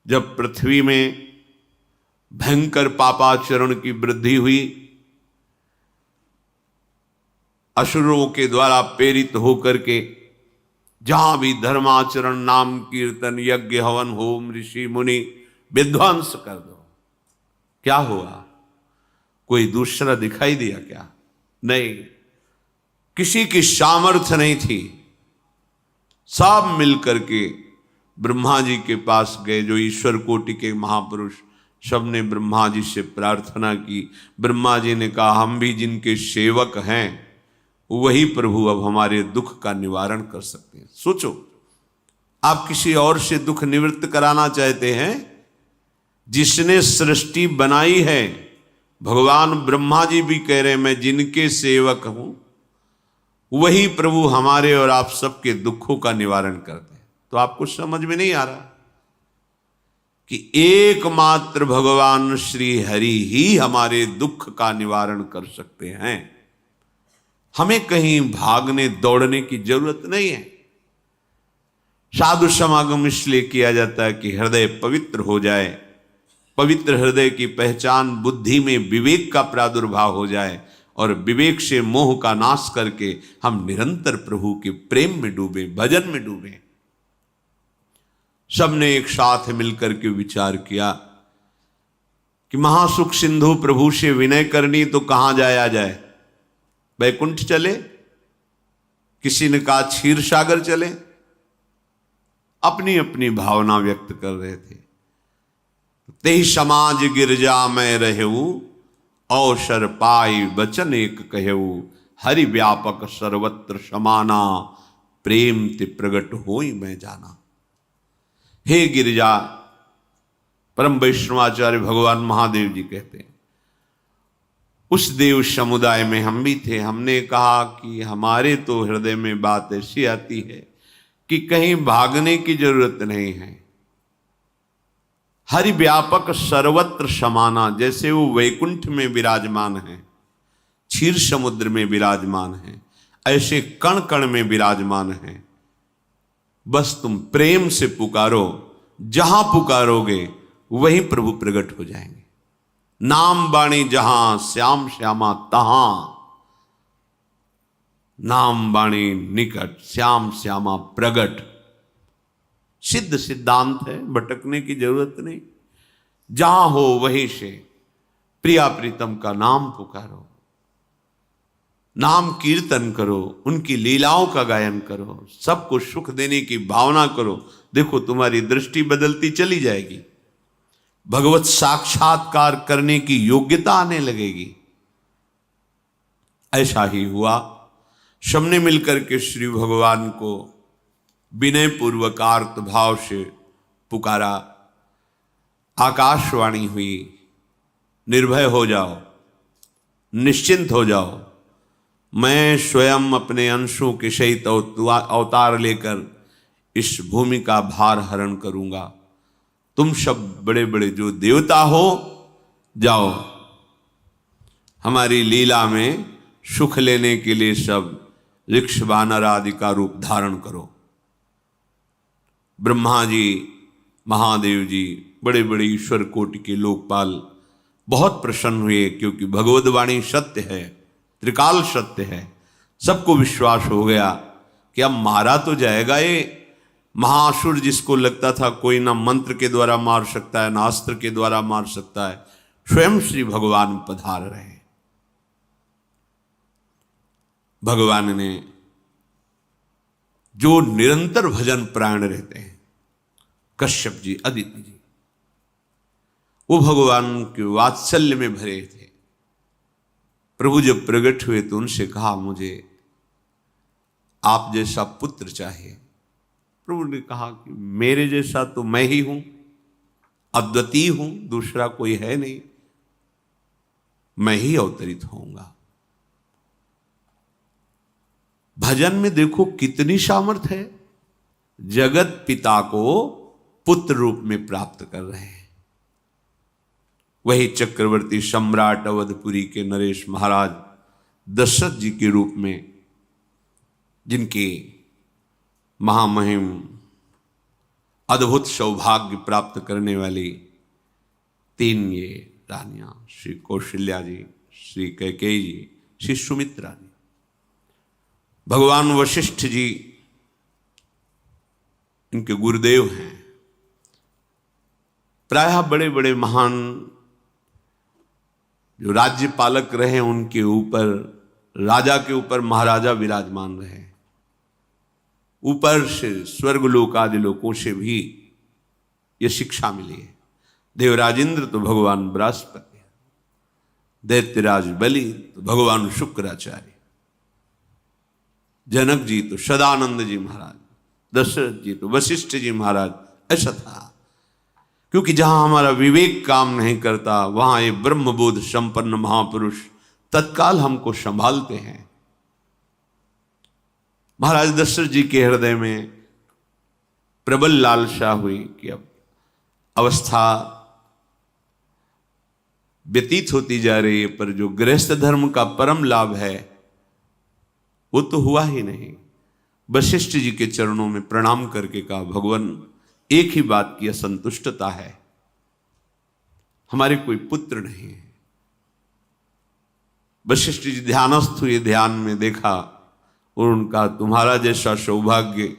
जब पृथ्वी में भयंकर पापाचरण की वृद्धि हुई, असुरों के द्वारा प्रेरित होकर के जहां भी धर्माचरण, नाम कीर्तन, यज्ञ, हवन, होम, ऋषि मुनि विध्वंस कर दो, क्या हुआ? कोई दूसरा दिखाई दिया क्या? नहीं, किसी की सामर्थ्य नहीं थी। सब मिलकर के ब्रह्मा जी के पास गए, जो ईश्वर कोटि के महापुरुष, सबने ब्रह्मा जी से प्रार्थना की। ब्रह्मा जी ने कहा, हम भी जिनके सेवक हैं वही प्रभु अब हमारे दुख का निवारण कर सकते हैं। सोचो, आप किसी और से दुख निवृत्त कराना चाहते हैं? जिसने सृष्टि बनाई है, भगवान ब्रह्मा जी भी कह रहे हैं मैं जिनके सेवक हूं, वही प्रभु हमारे और आप सबके दुखों का निवारण करते हैं। तो आपको समझ में नहीं आ रहा कि एकमात्र भगवान श्री हरि ही हमारे दुख का निवारण कर सकते हैं। हमें कहीं भागने दौड़ने की जरूरत नहीं है। साधु समागम इसलिए किया जाता है कि हृदय पवित्र हो जाए, पवित्र हृदय की पहचान बुद्धि में विवेक का प्रादुर्भाव हो जाए, और विवेक से मोह का नाश करके हम निरंतर प्रभु के प्रेम में डूबे, भजन में डूबे। सबने एक साथ मिलकर के विचार किया कि महासुख सिंधु प्रभु से विनय करनी तो कहां जाया जाए? वैकुंठ चले, किसी ने कहा क्षीर सागर चले। अपनी अपनी भावना व्यक्त कर रहे थे। तेहि समाज गिरजा में रहेऊ, अवसर पाई वचन एक कहेऊ, हरि व्यापक सर्वत्र समाना, प्रेम ते प्रगट होई मैं जाना। हे गिरिजा, परम वैष्णवाचार्य भगवान महादेव जी कहते हैं, उस देव समुदाय में हम भी थे। हमने कहा कि हमारे तो हृदय में बात ऐसी आती है कि कहीं भागने की जरूरत नहीं है। हरि व्यापक सर्वत्र समाना, जैसे वो वैकुंठ में विराजमान है, क्षीर समुद्र में विराजमान है, ऐसे कण कण में विराजमान है। बस तुम प्रेम से पुकारो, जहां पुकारोगे वहीं प्रभु प्रकट हो जाएंगे। नाम बाणी जहां, श्याम श्यामा तहां, नाम बाणी निकट, श्याम श्यामा प्रगट। सिद्ध सिद्धांत है, भटकने की जरूरत नहीं। जहां हो वहीं से प्रिया प्रीतम का नाम पुकारो, नाम कीर्तन करो, उनकी लीलाओं का गायन करो, सबको सुख देने की भावना करो। देखो तुम्हारी दृष्टि बदलती चली जाएगी, भगवत साक्षात्कार करने की योग्यता आने लगेगी। ऐसा ही हुआ। सबने मिलकर के श्री भगवान को विनय पूर्वक आर्त भाव से पुकारा। आकाशवाणी हुई, निर्भय हो जाओ, निश्चिंत हो जाओ, मैं स्वयं अपने अंशों के सहित अवतार लेकर इस भूमि का भार हरण करूंगा। तुम सब बड़े बड़े जो देवता हो, जाओ हमारी लीला में सुख लेने के लिए सब ऋक्ष वानर आदि का रूप धारण करो। ब्रह्मा जी, महादेव जी, बड़े बड़े ईश्वर कोटि के लोकपाल बहुत प्रसन्न हुए, क्योंकि भगवद वाणी सत्य है, त्रिकाल सत्य है। सबको विश्वास हो गया कि अब मारा तो जाएगा ये महासुर, जिसको लगता था कोई ना मंत्र के द्वारा मार सकता है, ना अस्त्र के द्वारा मार सकता है। स्वयं श्री भगवान पधार रहे। भगवान ने जो निरंतर भजन प्राण रहते हैं, कश्यप जी, अदिति जी, वो भगवान के वात्सल्य में भरे थे। प्रभु जब प्रकट हुए तो उनसे कहा, मुझे आप जैसा पुत्र चाहिए। प्रभु ने कहा कि मेरे जैसा तो मैं ही हूं, अद्वितीय हूं, दूसरा कोई है नहीं, मैं ही अवतरित होऊंगा। भजन में देखो कितनी सामर्थ्य है। जगत पिता को पुत्र रूप में प्राप्त कर रहे हैं। वही चक्रवर्ती सम्राट अवधपुरी के नरेश महाराज दशरथ जी के रूप में, जिनके महामहिम अद्भुत सौभाग्य प्राप्त करने वाली 3 ये रानियां, श्री कौशल्या जी, श्री कैकेयी जी, श्री सुमित्रा जी। भगवान वशिष्ठ जी इनके गुरुदेव हैं। प्रायः बड़े बड़े महान जो राज्य पालक रहे उनके ऊपर, राजा के ऊपर महाराजा विराजमान रहे। ऊपर से स्वर्गलोक आदि लोकों से भी ये शिक्षा मिली है। देवराजेंद्र तो भगवान बृहस्पति, दैत्यराज बलि तो भगवान शुक्राचार्य, जनक जी तो सदानंद जी महाराज, दशरथ जी तो वशिष्ठ जी महाराज। ऐसा था, क्योंकि जहां हमारा विवेक काम नहीं करता वहां ये ब्रह्मबोध संपन्न महापुरुष तत्काल हमको संभालते हैं। महाराज दशरथ जी के हृदय में प्रबल लालसा हुई कि अब अवस्था व्यतीत होती जा रही है, पर जो गृहस्थ धर्म का परम लाभ है वो तो हुआ ही नहीं। वशिष्ठ जी के चरणों में प्रणाम करके कहा, भगवान एक ही बात की असंतुष्टता है, हमारे कोई पुत्र नहीं है। वशिष्ठ जी ध्यानस्थ हुए, ध्यान में देखा और उनका, तुम्हारा जैसा सौभाग्य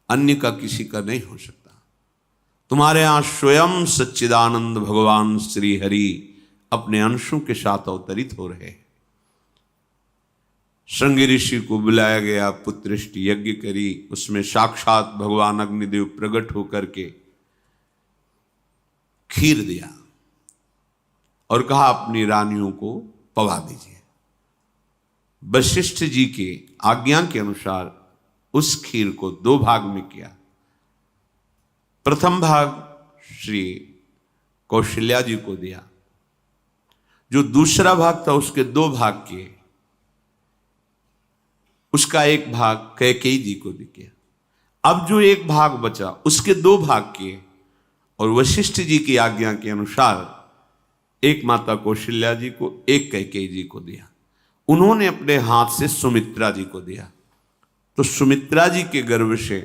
अन्य का किसी का नहीं हो सकता। तुम्हारे यहां स्वयं सच्चिदानंद भगवान श्री हरि अपने अंशों के साथ अवतरित हो रहे हैं। श्रृंगी ऋषि को बुलाया गया, पुत्रेष्टि यज्ञ करी, उसमें साक्षात भगवान अग्निदेव प्रकट होकर के खीर दिया और कहा अपनी रानियों को पवा दीजिए। वशिष्ठ जी के आज्ञा के अनुसार उस खीर को 2 भाग में किया। प्रथम भाग श्री कौशल्या जी को दिया, जो दूसरा भाग था उसके 2 भाग किए, उसका 1 भाग कैकेयी जी को दिया। अब जो 1 भाग बचा उसके 2 भाग किए और वशिष्ठ जी की आज्ञा के अनुसार 1 माता कौशल्या जी को, 1 कैकेयी जी को दिया। उन्होंने अपने हाथ से सुमित्रा जी को दिया। तो सुमित्रा जी के गर्भ से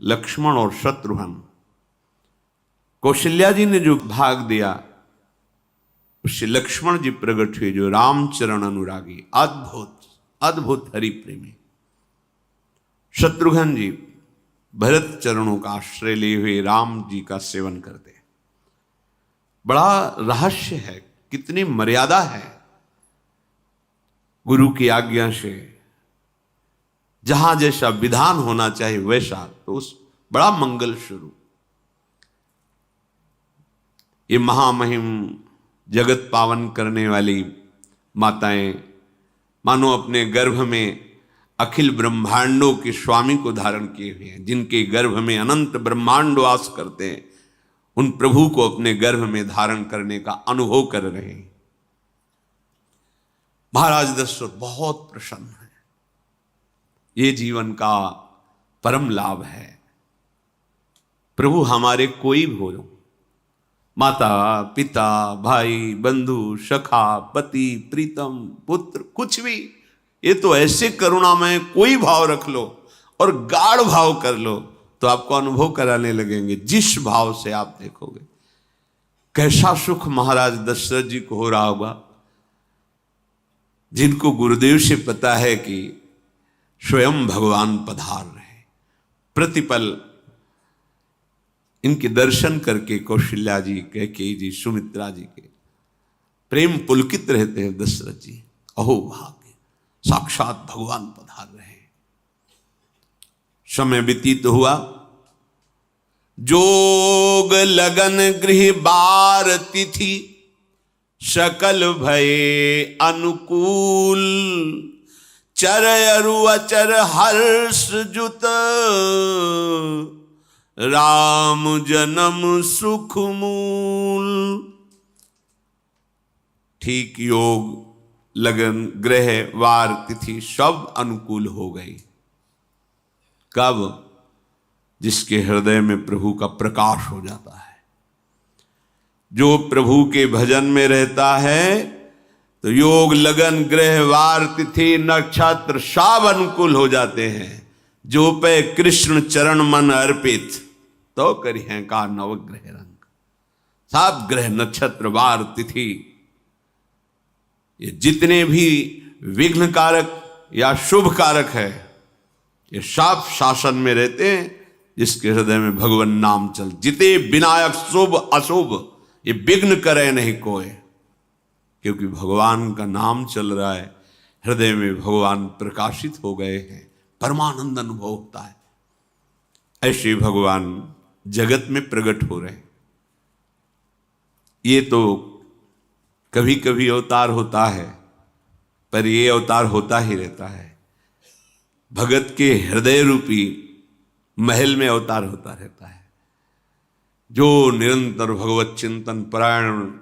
लक्ष्मण और शत्रुघ्न, कौशल्या जी ने जो भाग दिया उससे लक्ष्मण जी प्रकट हुए, जो रामचरण अनुरागी, अद्भुत अद्भुत हरि प्रेमी। शत्रुघ्न जी भरत चरणों का आश्रय लिए हुए राम जी का सेवन करते। बड़ा रहस्य है, कितनी मर्यादा है गुरु की आज्ञा से। जहां जैसा विधान होना चाहिए वैसा, तो उस बड़ा मंगल शुरू। ये महामहिम जगत पावन करने वाली माताएं मानो अपने गर्भ में अखिल ब्रह्मांडों के स्वामी को धारण किए हुए हैं, जिनके गर्भ में अनंत ब्रह्मांड वास करते हैं, उन प्रभु को अपने गर्भ में धारण करने का अनुभव कर रहे हैं। महाराज दशरथ बहुत प्रसन्न है। ये जीवन का परम लाभ है। प्रभु हमारे कोई भी हो, माता पिता भाई बंधु सखा पति प्रीतम पुत्र, कुछ भी, ये तो ऐसे करुणामय कोई भाव रख लो और गाढ़ भाव कर लो तो आपको अनुभव कराने लगेंगे। जिस भाव से आप देखोगे कैसा सुख महाराज दशरथ जी को हो रहा होगा, जिनको गुरुदेव से पता है कि स्वयं भगवान पधार रहे। प्रतिपल इनके दर्शन करके कौशल्या जी, कैकेयी जी, सुमित्रा जी के प्रेम पुलकित रहते हैं। दशरथ जी, अहो भाग्य, साक्षात भगवान पधार रहे। समय व्यतीत हुआ, जोग लगन गृह बार तिथि, सकल भये अनुकूल, चर अरु अचर हर्ष जुत, राम जन्म सुख मूल। ठीक योग लगन ग्रह वार तिथि सब अनुकूल हो गई। कब? जिसके हृदय में प्रभु का प्रकाश हो जाता है। जो प्रभु के भजन में रहता है तो योग लगन ग्रह वार तिथि नक्षत्र सब अनुकूल हो जाते हैं। जो पे कृष्ण चरण मन अर्पित, तो करी है का नवग्रह रंग। सात ग्रह नक्षत्र वार तिथि ये जितने भी विघ्न कारक या शुभ कारक है, ये सब शासन में रहते हैं जिसके हृदय में भगवान नाम चल। जिते विनायक शुभ अशुभ ये विघ्न करे नहीं कोई, क्योंकि भगवान का नाम चल रहा है, हृदय में भगवान प्रकाशित हो गए हैं, परमानंद अनुभव होता है। ऐसे भगवान जगत में प्रकट हो रहे हैं। ये तो कभी कभी अवतार होता है, पर ये अवतार होता ही रहता है। भगत के हृदय रूपी महल में अवतार होता रहता है। जो निरंतर भगवत चिंतन परायण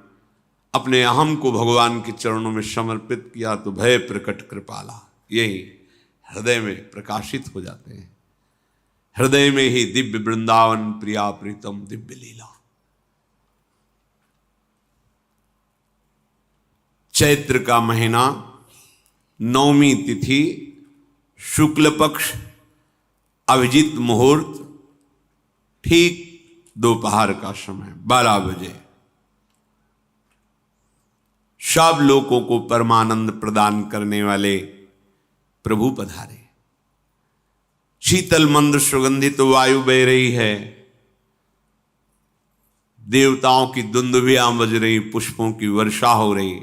अपने अहम को भगवान के चरणों में समर्पित किया, तो भय प्रकट कृपाला यही हृदय में प्रकाशित हो जाते हैं। हृदय में ही दिव्य वृंदावन प्रिया प्रीतम दिव्य लीला। चैत्र का महीना, नवमी तिथि, शुक्ल पक्ष, अभिजीत मुहूर्त, ठीक दोपहर का समय 12 बजे। सब लोगों को परमानंद प्रदान करने वाले प्रभु पधारे। शीतल मंद सुगंधित वायु बह रही है, देवताओं की दुंदुभियां बज रही, पुष्पों की वर्षा हो रही।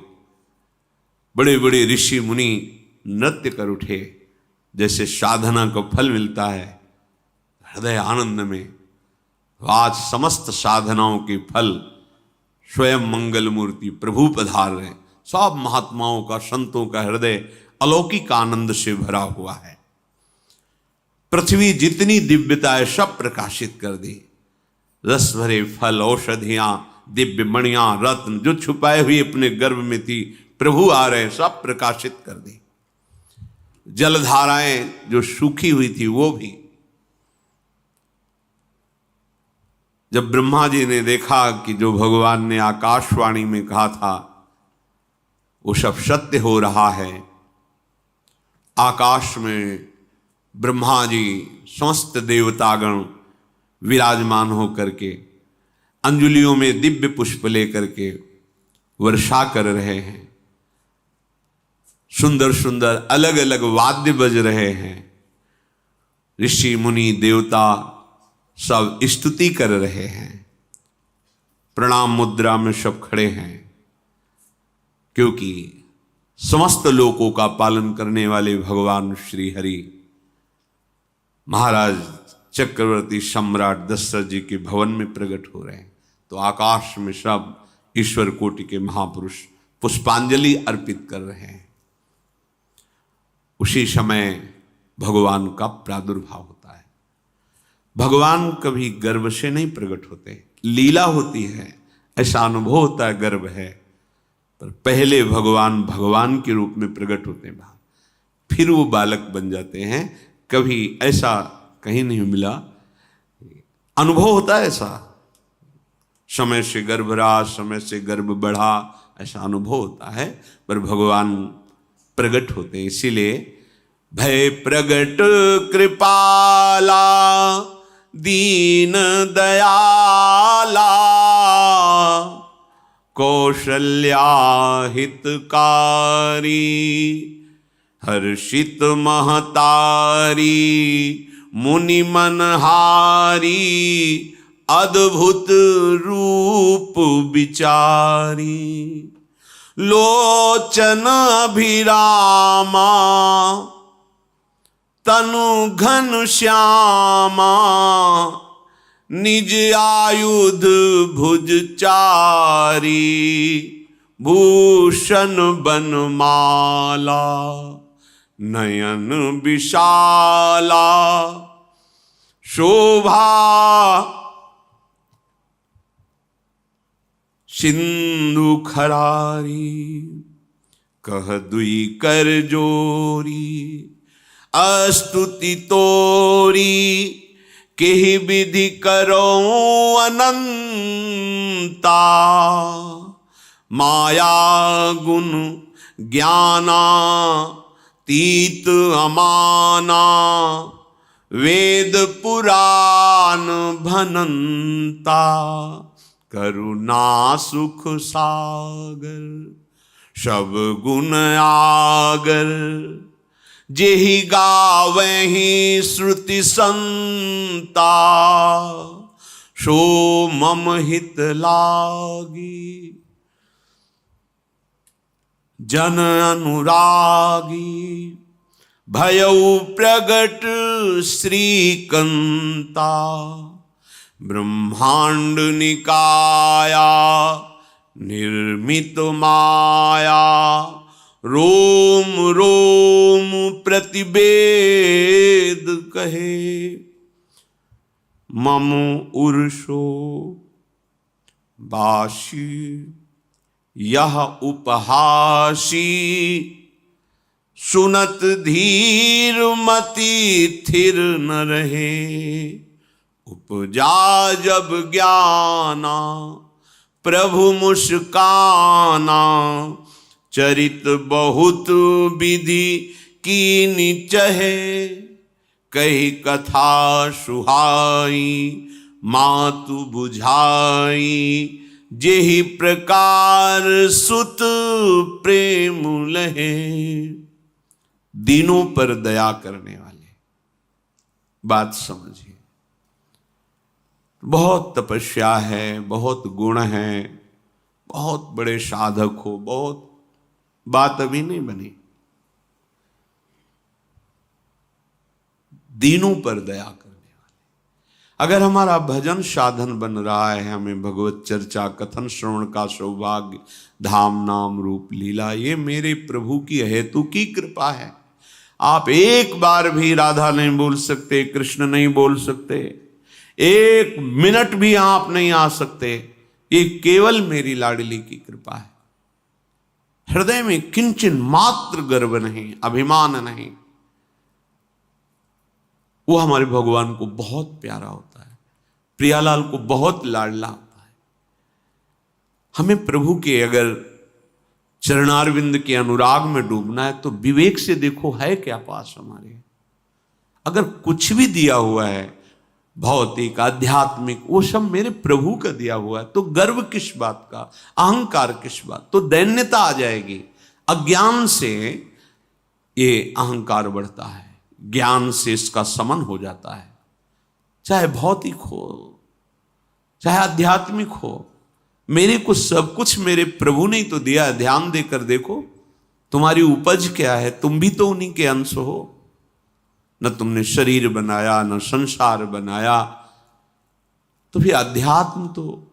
बड़े बड़े ऋषि मुनि नृत्य कर उठे, जैसे साधना को फल मिलता है हृदय आनंद में। आज समस्त साधनाओं के फल स्वयं मंगल मूर्ति प्रभु पधार रहे। सब महात्माओं का, संतों का हृदय अलौकिक आनंद से भरा हुआ है। पृथ्वी जितनी दिव्यता है सब प्रकाशित कर दी। रस भरे फल, औषधियां, दिव्य मणियां, रत्न जो छुपाए हुए अपने गर्भ में थी, प्रभु आ रहे, सब प्रकाशित कर दी। जलधाराएं जो सूखी हुई थी वो भी। जब ब्रह्मा जी ने देखा कि जो भगवान ने आकाशवाणी में कहा था वो सब सत्य हो रहा है, आकाश में ब्रह्मा जी समस्त देवतागण विराजमान होकर के अंजलियों में दिव्य पुष्प लेकर के वर्षा कर रहे हैं। सुंदर सुंदर अलग अलग वाद्य बज रहे हैं। ऋषि मुनि देवता सब स्तुति कर रहे हैं। प्रणाम मुद्रा में सब खड़े हैं, क्योंकि समस्त लोकों का पालन करने वाले भगवान श्री हरि महाराज चक्रवर्ती सम्राट दशरथ जी के भवन में प्रकट हो रहे हैं। तो आकाश में सब ईश्वर कोटि के महापुरुष पुष्पांजलि अर्पित कर रहे हैं। उसी समय भगवान का प्रादुर्भाव होता है। भगवान कभी गर्भ से नहीं प्रकट होते, लीला होती है, ऐसा अनुभव होता है गर्भ है, पर पहले भगवान भगवान के रूप में प्रकट होते हैं, फिर वो बालक बन जाते हैं। कभी ऐसा कहीं नहीं मिला, अनुभव होता है ऐसा। समय से गर्भ रहा, समय से गर्भ बढ़ा, ऐसा अनुभव होता है, पर भगवान प्रकट होते हैं। इसीलिए भय प्रगट कृपाला दीन दयाला कौशल्या हितकारी हर्षित महतारी मुनि मनहारी अद्भुत रूप विचारी लोचन अभिरामा तनु घन श्यामा निज आयुध भुज चारी भूषण बनमाला नयन विशाला शोभा सिंधु खरारी कह दुई कर जोरी अस्तुति तोरी केहि विधि करो अनंता माया गुण ज्ञाना तीत अमाना वेद पुराण भनंता, करुणा सुख सागर, सब गुण आगर, जेहि गावहि श्रुति संता, सो मम हित लागी, जन अनुरागी, भयउ प्रगट श्रीकंता, ब्रह्मांड निकाया निर्मित माया, रोम रोम प्रतिवेद कहे, मम उर्षो बाशी, यह उपहासी, सुनत धीर मति थिर न रहे, उपजा जब ज्ञाना प्रभु मुस्काना, चरित बहुत विधि कीनि चहे, कही कथा सुहाई मातु बुझाई, जेहि प्रकार सुत प्रेम लहे। दीनों पर दया करने वाले, बात समझिए। बहुत तपस्या है, बहुत गुण है, बहुत बड़े साधक हो, बहुत बात अभी नहीं बनी। दीनों पर दया करने वाले। अगर हमारा भजन साधन बन रहा है, हमें भगवत चर्चा कथन श्रवण का सौभाग्य, धाम नाम रूप लीला, ये मेरे प्रभु की हेतु की कृपा है। आप एक बार भी राधा नहीं बोल सकते, कृष्ण नहीं बोल सकते, एक मिनट भी आप नहीं आ सकते, ये केवल मेरी लाडली की कृपा है। हृदय में किंचन मात्र गर्व नहीं, अभिमान नहीं। वो हमारे भगवान को बहुत प्यारा होता है, प्रियालाल को बहुत लाडला होता है। हमें प्रभु के अगर चरणारविंद के अनुराग में डूबना है तो विवेक से देखो है क्या पास हमारे। अगर कुछ भी दिया हुआ है भौतिक आध्यात्मिक, वो सब मेरे प्रभु का दिया हुआ है, तो गर्व किस बात का, अहंकार किस बात, तो दैन्यता आ जाएगी। अज्ञान से ये अहंकार बढ़ता है, ज्ञान से इसका समन हो जाता है। चाहे भौतिक हो चाहे आध्यात्मिक हो, मेरे को सब कुछ मेरे प्रभु ने तो दिया है। ध्यान देकर देखो तुम्हारी उपज क्या है, तुम भी तो उन्हीं के अंश हो। न तुमने शरीर बनाया, न संसार बनाया, तो फिर अध्यात्म तो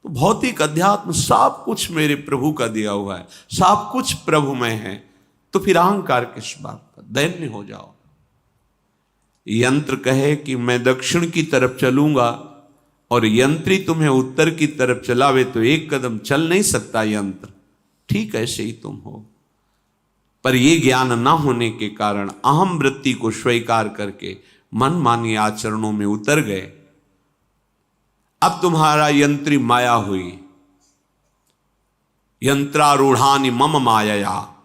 भौतिक अध्यात्म सब कुछ मेरे प्रभु का दिया हुआ है, सब कुछ प्रभु में है, तो फिर अहंकार किस बात का, दैन्य हो जाओ। यंत्र कहे कि मैं दक्षिण की तरफ चलूंगा और यंत्री तुम्हें उत्तर की तरफ चलावे तो एक कदम चल नहीं सकता यंत्र, ठीक ऐसे ही तुम हो। पर ये ज्ञान न होने के कारण अहम वृत्ति को स्वीकार करके मनमानी आचरणों में उतर गए। अब तुम्हारा यंत्री माया हुई, यंत्रारूढ़ानि मम मायया।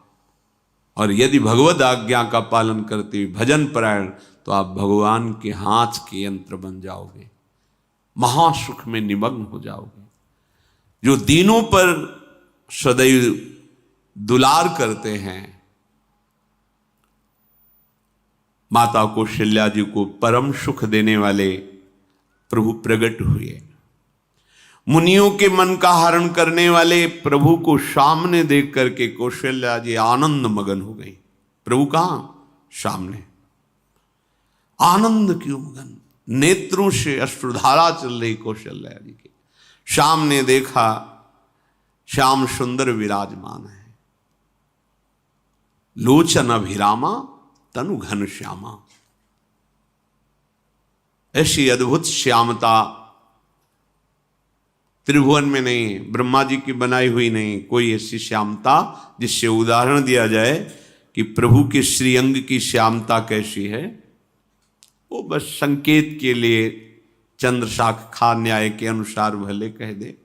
और यदि भगवद आज्ञा का पालन करते हुए भजन परायण, तो आप भगवान के हाथ के यंत्र बन जाओगे, महासुख में निमग्न हो जाओगे। जो दीनों पर सदैव दुलार करते हैं, माता कौशल्या जी को परम सुख देने वाले प्रभु प्रकट हुए। मुनियों के मन का हरण करने वाले प्रभु को सामने देख करके कौशल्या जी आनंद मगन हो गई। प्रभु कहां? सामने। आनंद क्यों मगन? नेत्रों से अश्रुधारा चल रही कौशल्या जी के सामने देखा, श्याम सुंदर विराजमान है, लोचन अभिरामा तनु घन श्यामा। ऐसी अद्भुत श्यामता त्रिभुवन में नहीं, ब्रह्मा जी की बनाई हुई नहीं कोई ऐसी श्यामता जिससे उदाहरण दिया जाए कि प्रभु के श्रीअंग की श्यामता कैसी है। वो बस संकेत के लिए चंद्र शाखा न्याय के अनुसार भले कह दे,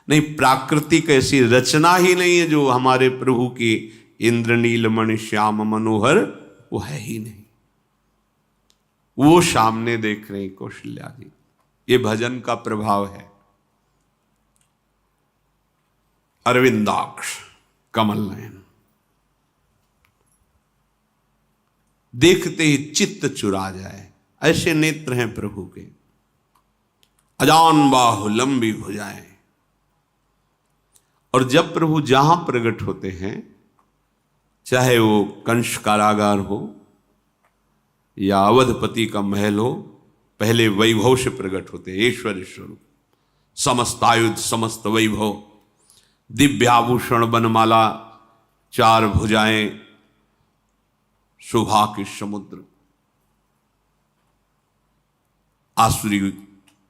नहीं प्राकृतिक ऐसी रचना ही नहीं है जो हमारे प्रभु की इंद्रनील मणि श्याम मनोहर, वो है ही नहीं। वो सामने देख रहे हैं कौशल्या जी। ये भजन का प्रभाव है। अरविंदाक्ष, कमल नयन, देखते ही चित्त चुरा जाए, ऐसे नेत्र हैं प्रभु के। अजान बाहु, लंबी भुजाएं। और जब प्रभु जहां प्रकट होते हैं, चाहे वो कंस कारागार हो या अवधपति का महल हो, पहले वैभव से प्रकट होते हैं। ऐश्वर्य स्वरूप, समस्त आयुध, समस्त वैभव, दिव्याभूषण, बनमाला, चार भुजाएं, शोभा के समुद्र, आसुरी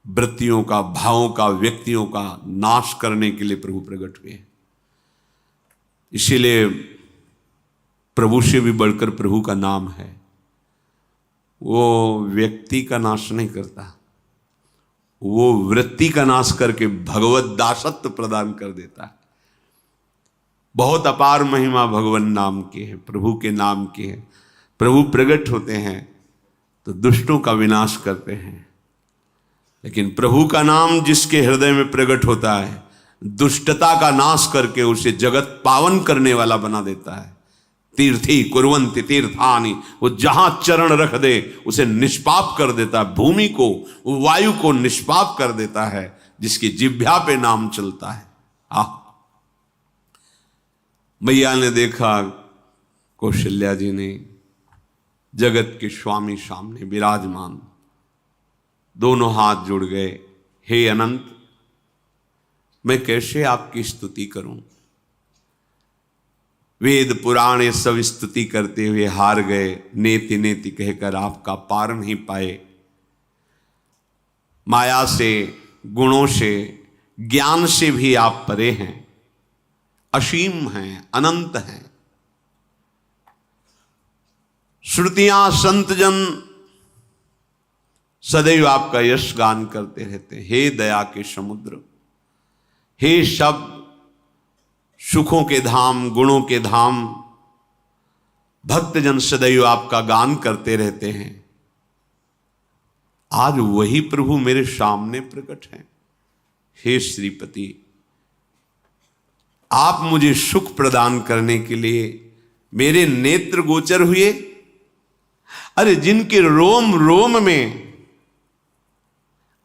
वृत्तियों का, भावों का, व्यक्तियों का नाश करने के लिए प्रभु प्रकट हुए हैं। इसीलिए प्रभु से भी बढ़कर प्रभु का नाम है। वो व्यक्ति का नाश नहीं करता, वो वृत्ति का नाश करके भगवत दासत्व प्रदान कर देता है। बहुत अपार महिमा भगवान नाम की है, प्रभु के नाम की है। प्रभु प्रकट होते हैं तो दुष्टों का विनाश करते हैं, लेकिन प्रभु का नाम जिसके हृदय में प्रकट होता है, दुष्टता का नाश करके उसे जगत पावन करने वाला बना देता है। तीर्थी कुर्वन्ति तीर्थानि, वो जहां चरण रख दे उसे निष्पाप कर देता है। भूमि को, वायु को निष्पाप कर देता है, जिसकी जिह्वा पे नाम चलता है। मैया ने देखा, कौशल्या जी ने, जगत के स्वामी सामने विराजमान, दोनों हाथ जुड़ गए। हे अनंत, मैं कैसे आपकी स्तुति करूं? वेद पुराण ये सब स्तुति करते हुए हार गए। नेति नेति कहकर आपका पार नहीं पाए। माया से, गुणों से, ज्ञान से भी आप परे हैं, असीम हैं, अनंत हैं। श्रुतियां, संतजन सदैव आपका यश गान करते रहते हैं। हे दया के समुद्र, हे शब्द, सुखों के धाम, गुणों के धाम, भक्तजन सदैव आपका गान करते रहते हैं। आज वही प्रभु मेरे सामने प्रकट हैं। हे श्रीपति, आप मुझे सुख प्रदान करने के लिए मेरे नेत्र गोचर हुए। अरे जिनके रोम रोम में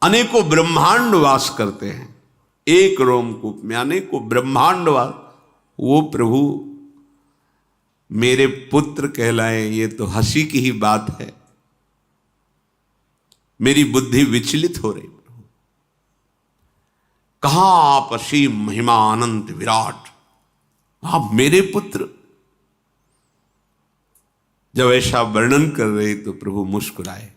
अनेकों ब्रह्मांड वास करते हैं, एक रोमकूप में अनेकों ब्रह्मांड वास, वो प्रभु मेरे पुत्र कहलाए, ये तो हंसी की ही बात है। मेरी बुद्धि विचलित हो रही। प्रभु कहां आप असीम महिमा अनंत विराट, आप मेरे पुत्र। जब ऐसा वर्णन कर रहे तो प्रभु मुस्कुराए।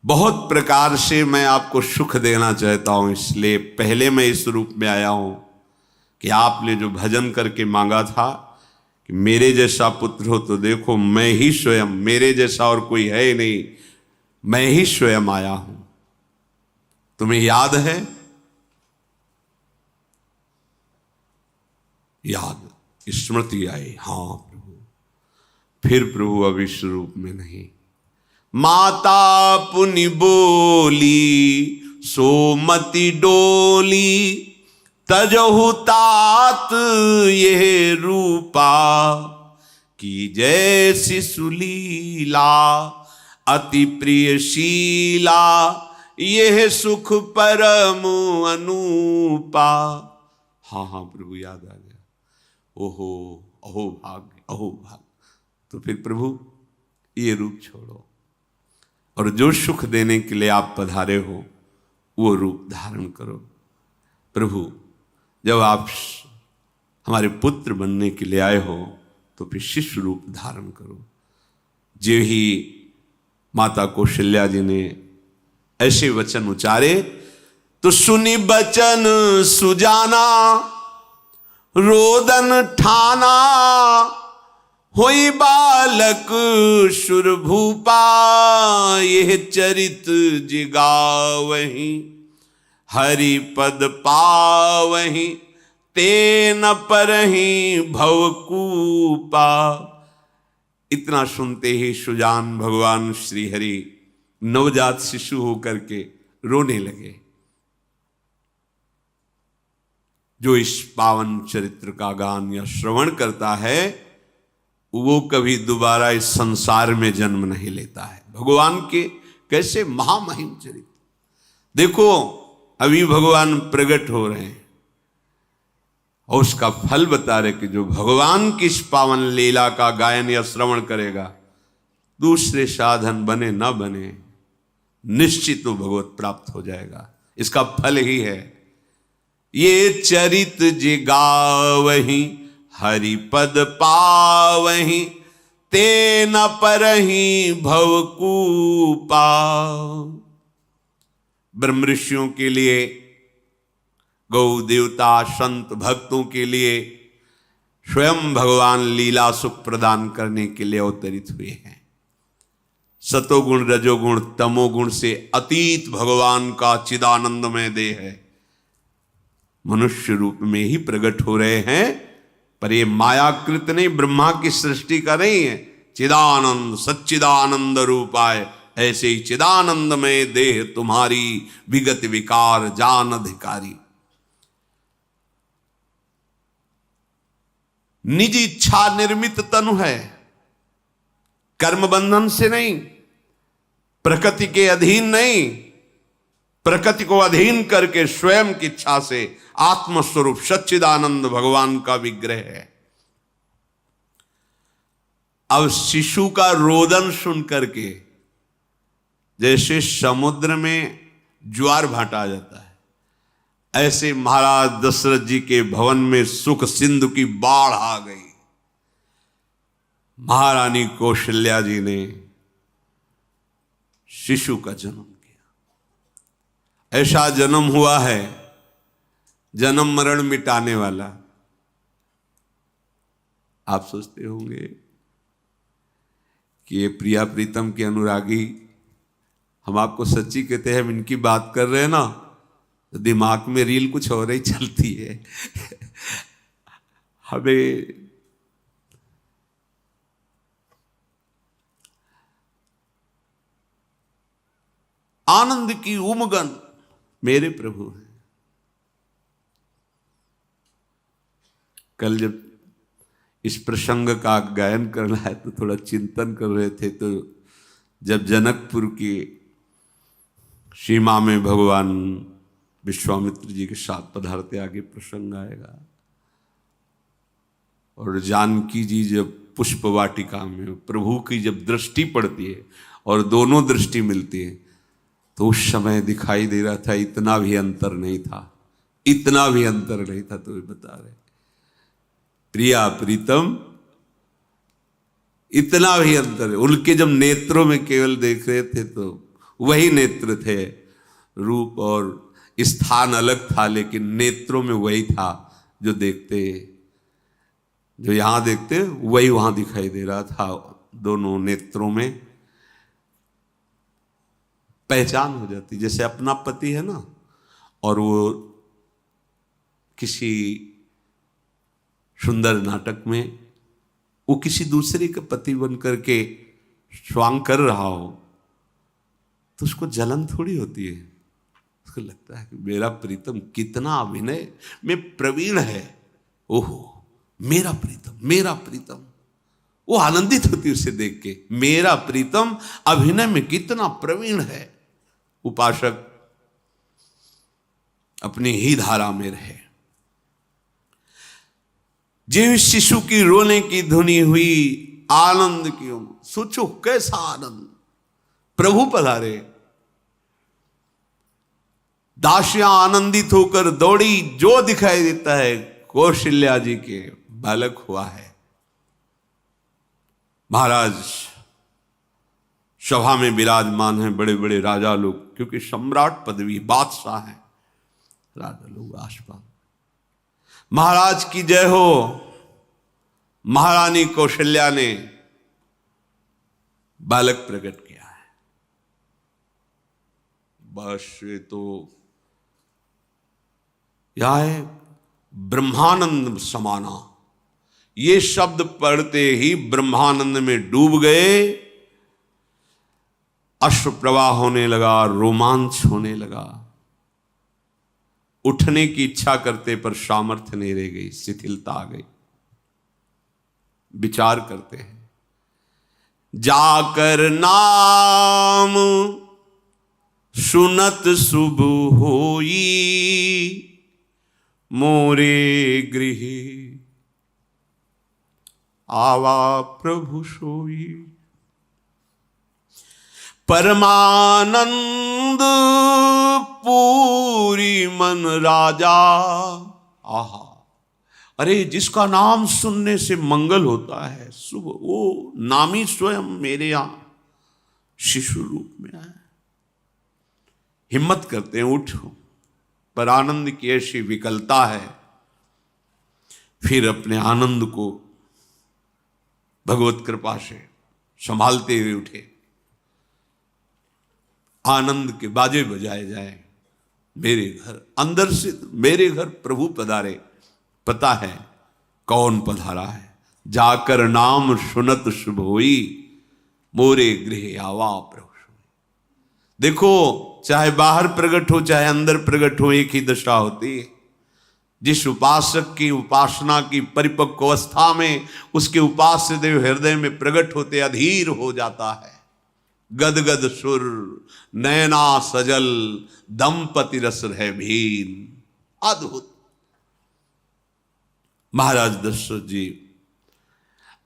बहुत प्रकार से मैं आपको सुख देना चाहता हूं, इसलिए पहले मैं इस रूप में आया हूं कि आपने जो भजन करके मांगा था कि मेरे जैसा पुत्र हो, तो देखो मैं ही स्वयं, मेरे जैसा और कोई है ही नहीं, मैं ही स्वयं आया हूं। तुम्हें याद है? याद, स्मृति आई। हाँ प्रभु। फिर प्रभु अब इस रूप में नहीं। माता पुनि बोली सोमति डोली, तजहु तात ये रूपा, की जैसी सुलीला अति प्रियशीला, यह सुख परम अनूपा। हाँ हाँ प्रभु, याद आ गया। ओहो, अहो भाग्य, अहो भाग्य। तो फिर प्रभु ये रूप छोड़ो और जो सुख देने के लिए आप पधारे हो वो रूप धारण करो। प्रभु जब आप हमारे पुत्र बनने के लिए आए हो तो फिर शिष्य रूप धारण करो। जो ही माता कौशल्या जी ने ऐसे वचन उचारे तो सुनी बचन सुजाना, रोदन ठाना, होई बालक सुरभूपा, यह चरित जिगावहीं, हरि पद पावहीं, तेन परहीं भवकूपा। इतना सुनते ही सुजान भगवान श्री हरि नवजात शिशु होकर के रोने लगे। जो इस पावन चरित्र का गान या श्रवण करता है वो कभी दोबारा इस संसार में जन्म नहीं लेता है। भगवान के कैसे महामहिम चरित्र। देखो अभी भगवान प्रकट हो रहे हैं और उसका फल बता रहे कि जो भगवान की इस पावन लीला का गायन या श्रवण करेगा, दूसरे साधन बने ना बने, निश्चित वो भगवत प्राप्त हो जाएगा। इसका फल ही है ये चरित जे गावहीं हरिपद पावहीं, ते न परहीं भवकूपा। ब्रह्म ऋषियों के लिए, गौ देवता संत भक्तों के लिए स्वयं भगवान लीला सुख प्रदान करने के लिए अवतरित हुए हैं। सतोगुण रजोगुण तमोगुण से अतीत भगवान का चिदानंदमय देह है, मनुष्य रूप में ही प्रकट हो रहे हैं। पर ये मायाकृत नहीं, ब्रह्मा की सृष्टि का नहीं है। चिदानंद सच्चिदानंद रूपाय, ऐसे ही चिदानंदमय देह तुम्हारी विगत विकार जान अधिकारी। निज इच्छा निर्मित तनु है, कर्म बंधन से नहीं, प्रकृति के अधीन नहीं, प्रकृति को अधीन करके स्वयं की इच्छा से आत्मस्वरूप सच्चिदानंद भगवान का विग्रह है। अब शिशु का रोदन सुन करके जैसे समुद्र में ज्वार भाटा जाता है, ऐसे महाराज दशरथ जी के भवन में सुख सिंधु की बाढ़ आ गई। महारानी कौशल्या जी ने शिशु का जन्म किया। ऐसा जन्म हुआ है जन्म मरण मिटाने वाला। आप सोचते होंगे कि ये प्रिया प्रीतम के अनुरागी, हम आपको सच्ची कहते हैं, हम इनकी बात कर रहे हैं ना तो दिमाग में रील कुछ और ही चलती है। हमें आनंद की उमगन मेरे प्रभु हैं। कल जब इस प्रसंग का गायन करना है तो थोड़ा चिंतन कर रहे थे, तो जब जनकपुर की सीमा में भगवान विश्वामित्र जी के साथ पधारते, आगे प्रसंग आएगा, और जानकी जी जब पुष्प वाटिका में प्रभु की जब दृष्टि पड़ती है और दोनों दृष्टि मिलती है, तो उस समय दिखाई दे रहा था इतना भी अंतर नहीं था, इतना भी अंतर नहीं था। तो वे बता रहे प्रिया प्रीतम इतना भी अंतर है। उनके जब नेत्रों में केवल देख रहे थे तो वही नेत्र थे, रूप और स्थान अलग था, लेकिन नेत्रों में वही था। जो देखते, जो यहां देखते वही वहां दिखाई दे रहा था। दोनों नेत्रों में पहचान हो जाती, जैसे अपना पति है ना, और वो किसी सुंदर नाटक में वो किसी दूसरे का पति बन करके स्वांग कर रहा हो तो उसको जलन थोड़ी होती है, उसको लगता है कि मेरा प्रीतम कितना अभिनय में प्रवीण है, ओहो मेरा प्रीतम, मेरा प्रीतम। वो आनंदित होती है उसे देख के, मेरा प्रीतम अभिनय में कितना प्रवीण है। उपासक अपनी ही धारा में रहे। जिस शिशु की रोने की धुनी हुई आनंद की, सोचो कैसा आनंद, प्रभु पधारे। दासियां आनंदित होकर दौड़ी, जो दिखाई देता है कौशल्या जी के बालक हुआ है। महाराज सभा में विराजमान हैं, बड़े बड़े राजा लोग, क्योंकि सम्राट पदवी, बादशाह है, राजा लोग आसपास। महाराज की जय हो। महारानी कौशल्या ने बालक प्रकट किया है। बस ये तो यह है ब्रह्मानंद समाना, ये शब्द पढ़ते ही ब्रह्मानंद में डूब गए। अश्रु प्रवाह होने लगा, रोमांच होने लगा। उठने की इच्छा करते पर सामर्थ्य नहीं रह गई, शिथिलता आ गई। विचार करते हैं, जाकर नाम सुनत शुभ होई, मोरे गृह आवा प्रभु सोई। परमानंद पूरी मन राजा। आहा, अरे जिसका नाम सुनने से मंगल होता है, शुभ, वो नामी स्वयं मेरे यहां शिशु रूप में आए। हिम्मत करते हैं, उठो। पर आनंद की ऐसी विकलता है, फिर अपने आनंद को भगवत कृपा से संभालते हुए उठे। आनंद के बाजे बजाए जाए, मेरे घर, अंदर से मेरे घर प्रभु पधारे। पता है कौन पधारा है। जाकर नाम सुनत शुभ होई, मोरे गृह आवा प्रभु सोई। देखो, चाहे बाहर प्रकट हो चाहे अंदर प्रकट हो, एक ही दशा होती है। जिस उपासक की उपासना की परिपक्व अवस्था में उसके उपास्य देव हृदय में प्रकट होते अधीर हो जाता है। गदगद सुर नैना सजल, दंपति रस है भीन। अद्भुत। महाराज दशरथ जी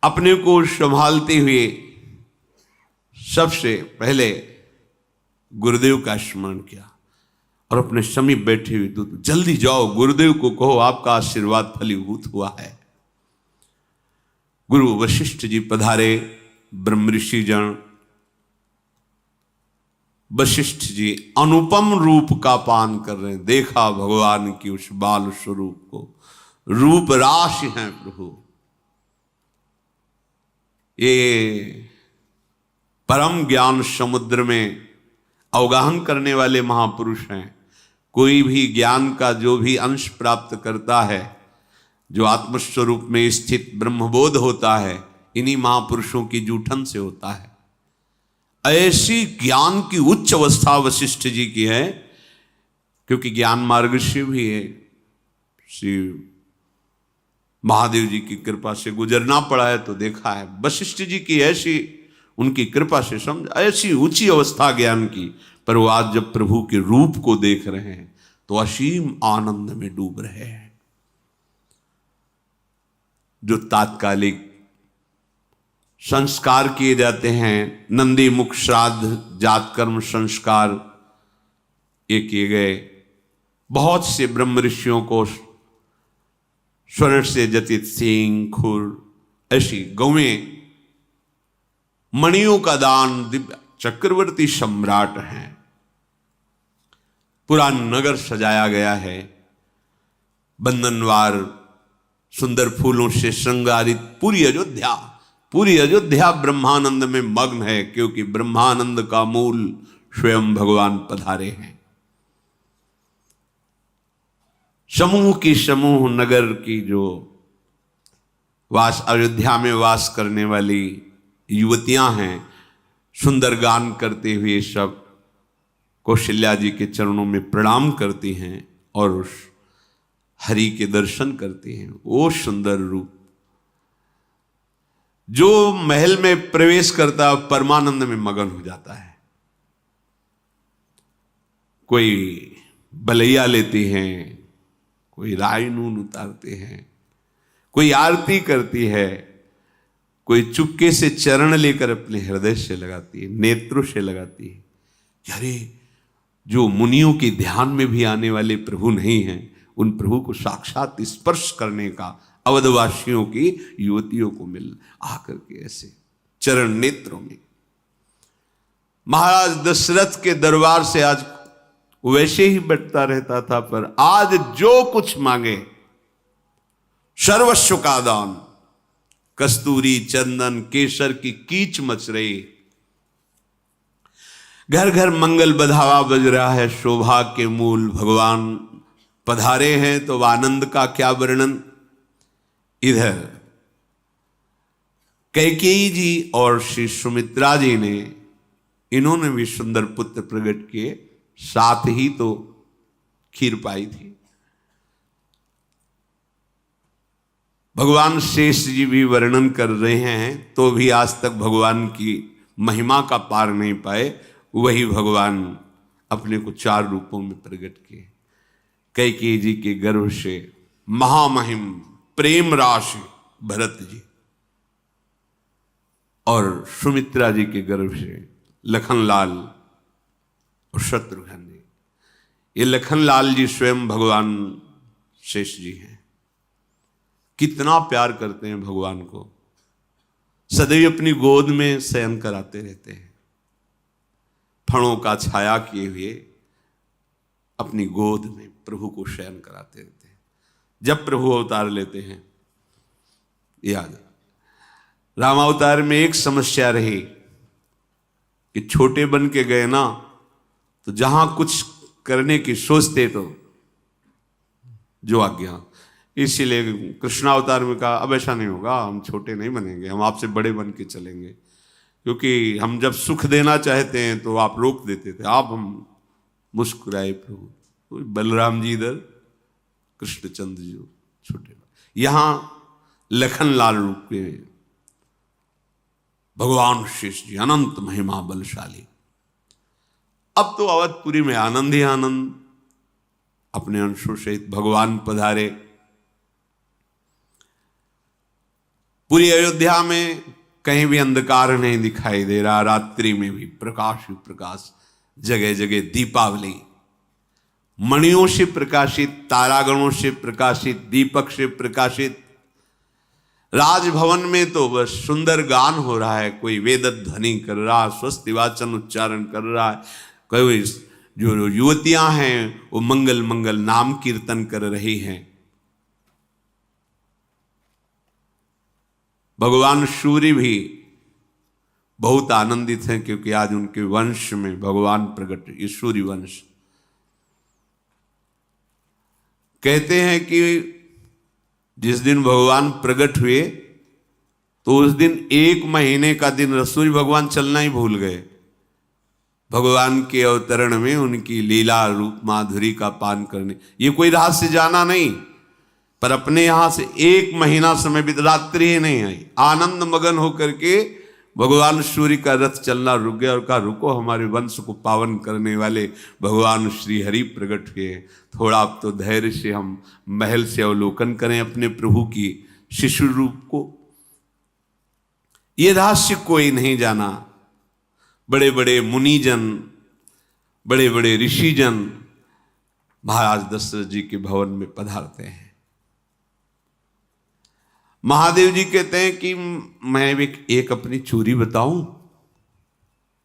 अपने को संभालते हुए सबसे पहले गुरुदेव का स्मरण किया और अपने समीप बैठे हुए दूत, जल्दी जाओ, गुरुदेव को कहो आपका आशीर्वाद फलीभूत हुआ है। गुरु वशिष्ठ जी पधारे। ब्रह्म ऋषि जन वशिष्ठ जी अनुपम रूप का पान कर रहे हैं। देखा भगवान की उस बाल स्वरूप को, रूप राशि हैं प्रभु। ये परम ज्ञान समुद्र में अवगाहन करने वाले महापुरुष हैं। कोई भी ज्ञान का जो भी अंश प्राप्त करता है, जो आत्मस्वरूप में स्थित ब्रह्मबोध होता है, इन्हीं महापुरुषों की जूठन से होता है। ऐसी ज्ञान की उच्च अवस्था वशिष्ठ जी की है, क्योंकि ज्ञान मार्ग से भी है, श्री महादेव जी की कृपा से गुजरना पड़ा है तो देखा है। वशिष्ठ जी की ऐसी उनकी कृपा से समझ, ऐसी ऊंची अवस्था ज्ञान की, पर वो आज जब प्रभु के रूप को देख रहे हैं तो असीम आनंद में डूब रहे हैं। जो तात्कालिक संस्कार किए जाते हैं, नंदी मुख श्राद्ध जात कर्म संस्कार ये किए गए। बहुत से ब्रह्म ऋषियों को स्वर्ण से जतित सिंह, खुर, ऐसी गौएं, मणियों का दान, दिव्य चक्रवर्ती सम्राट हैं। पूरा नगर सजाया गया है, बंधनवार सुंदर फूलों से श्रृंगारित पूरी अयोध्या ब्रह्मानंद में मग्न है, क्योंकि ब्रह्मानंद का मूल स्वयं भगवान पधारे हैं। समूह की समूह नगर की जो अयोध्या में वास करने वाली युवतियां हैं, सुंदर गान करते हुए सब कौशल्या जी के चरणों में प्रणाम करती हैं और उस हरि के दर्शन करती हैं। वो सुंदर रूप जो महल में प्रवेश करता परमानंद में मगन हो जाता है। कोई बलैया लेती हैं, कोई राय नून उतारते हैं, कोई आरती करती है, कोई चुपके से चरण लेकर अपने हृदय से लगाती है, नेत्रों से लगाती है। अरे जो मुनियों के ध्यान में भी आने वाले प्रभु नहीं हैं, उन प्रभु को साक्षात स्पर्श करने का अवधवासियों की युवतियों को मिल आकर के ऐसे चरण नेत्रों में। महाराज दशरथ के दरबार से आज वैसे ही बटता रहता था, पर आज जो कुछ मांगे सर्वस्व का दान। कस्तूरी, चंदन, केसर की कीच मच रही, घर घर मंगल बधावा बज रहा है। शोभा के मूल भगवान पधारे हैं, तो आनंद का क्या वर्णन। इधर कैकेयी जी और श्री सुमित्रा जी ने, इन्होंने भी सुंदर पुत्र प्रकट किए, साथ ही तो खीर पाई थी। भगवान शेष जी भी वर्णन कर रहे हैं तो भी आज तक भगवान की महिमा का पार नहीं पाए। वही भगवान अपने को 4 रूपों में प्रकट किए। कैकेयी जी के गर्भ से महामहिम प्रेम राशि भरत जी, और सुमित्रा जी के गर्भ से लखनलाल और शत्रुघ्न जी। ये लखनलाल जी स्वयं भगवान शेष जी हैं। कितना प्यार करते हैं भगवान को, सदैव अपनी गोद में शयन कराते रहते हैं। फणों का छाया किए हुए अपनी गोद में प्रभु को शयन कराते रहते हैं। जब प्रभु अवतार लेते हैं, याद रामावतार में एक समस्या रही कि छोटे बन के गए ना, तो जहां कुछ करने की सोचते तो जो आज्ञा, इसीलिए कृष्णावतार में कहा अब ऐसा नहीं होगा, हम छोटे नहीं बनेंगे, हम आपसे बड़े बन के चलेंगे, क्योंकि हम जब सुख देना चाहते हैं तो आप रोक देते थे। आप हम मुस्कुराए प्रभु, तो बलराम जी इधर, कृष्णचंद्र जी छोटे, यहां लखनलाल रूप के भगवान शेष जी अनंत महिमा बलशाली। अब तो अवधपुरी में आनंद ही आनंद, अपने अंशों सहित भगवान पधारे। पूरी अयोध्या में कहीं भी अंधकार नहीं दिखाई दे रहा, रात्रि में भी प्रकाश ही प्रकाश, जगह जगह दीपावली, मणियों से प्रकाशित, तारागणों से प्रकाशित, दीपक से प्रकाशित। राजभवन में तो बस सुंदर गान हो रहा है, कोई वेद ध्वनि कर रहा है, स्वस्ति वाचन उच्चारण कर रहा है, कोई जो युवतियां हैं वो मंगल मंगल नाम कीर्तन कर रही हैं। भगवान सूर्य भी बहुत आनंदित हैं, क्योंकि आज उनके वंश में भगवान प्रकट, ये सूर्य वंश। कहते हैं कि जिस दिन भगवान प्रकट हुए तो उस दिन 1 महीने का दिन सूर्य भगवान चलना ही भूल गए। भगवान के अवतरण में उनकी लीला रूप माधुरी का पान करने, ये कोई रहस्य जाना नहीं, पर अपने यहां से 1 महीना समय भी रात्रि ही नहीं आई। आनंद मगन होकर के भगवान सूर्य का रथ चलना रुक गया और कहा रुको, हमारे वंश को पावन करने वाले भगवान श्री हरि प्रकट हुए, थोड़ा अब तो धैर्य से हम महल से अवलोकन करें अपने प्रभु की शिशु रूप को। ये रहस्य कोई नहीं जाना। बड़े बड़े मुनिजन, बड़े बड़े ऋषिजन महाराज दशरथ जी के भवन में पधारते हैं। महादेव जी कहते हैं कि मैं एक अपनी चोरी बताऊं,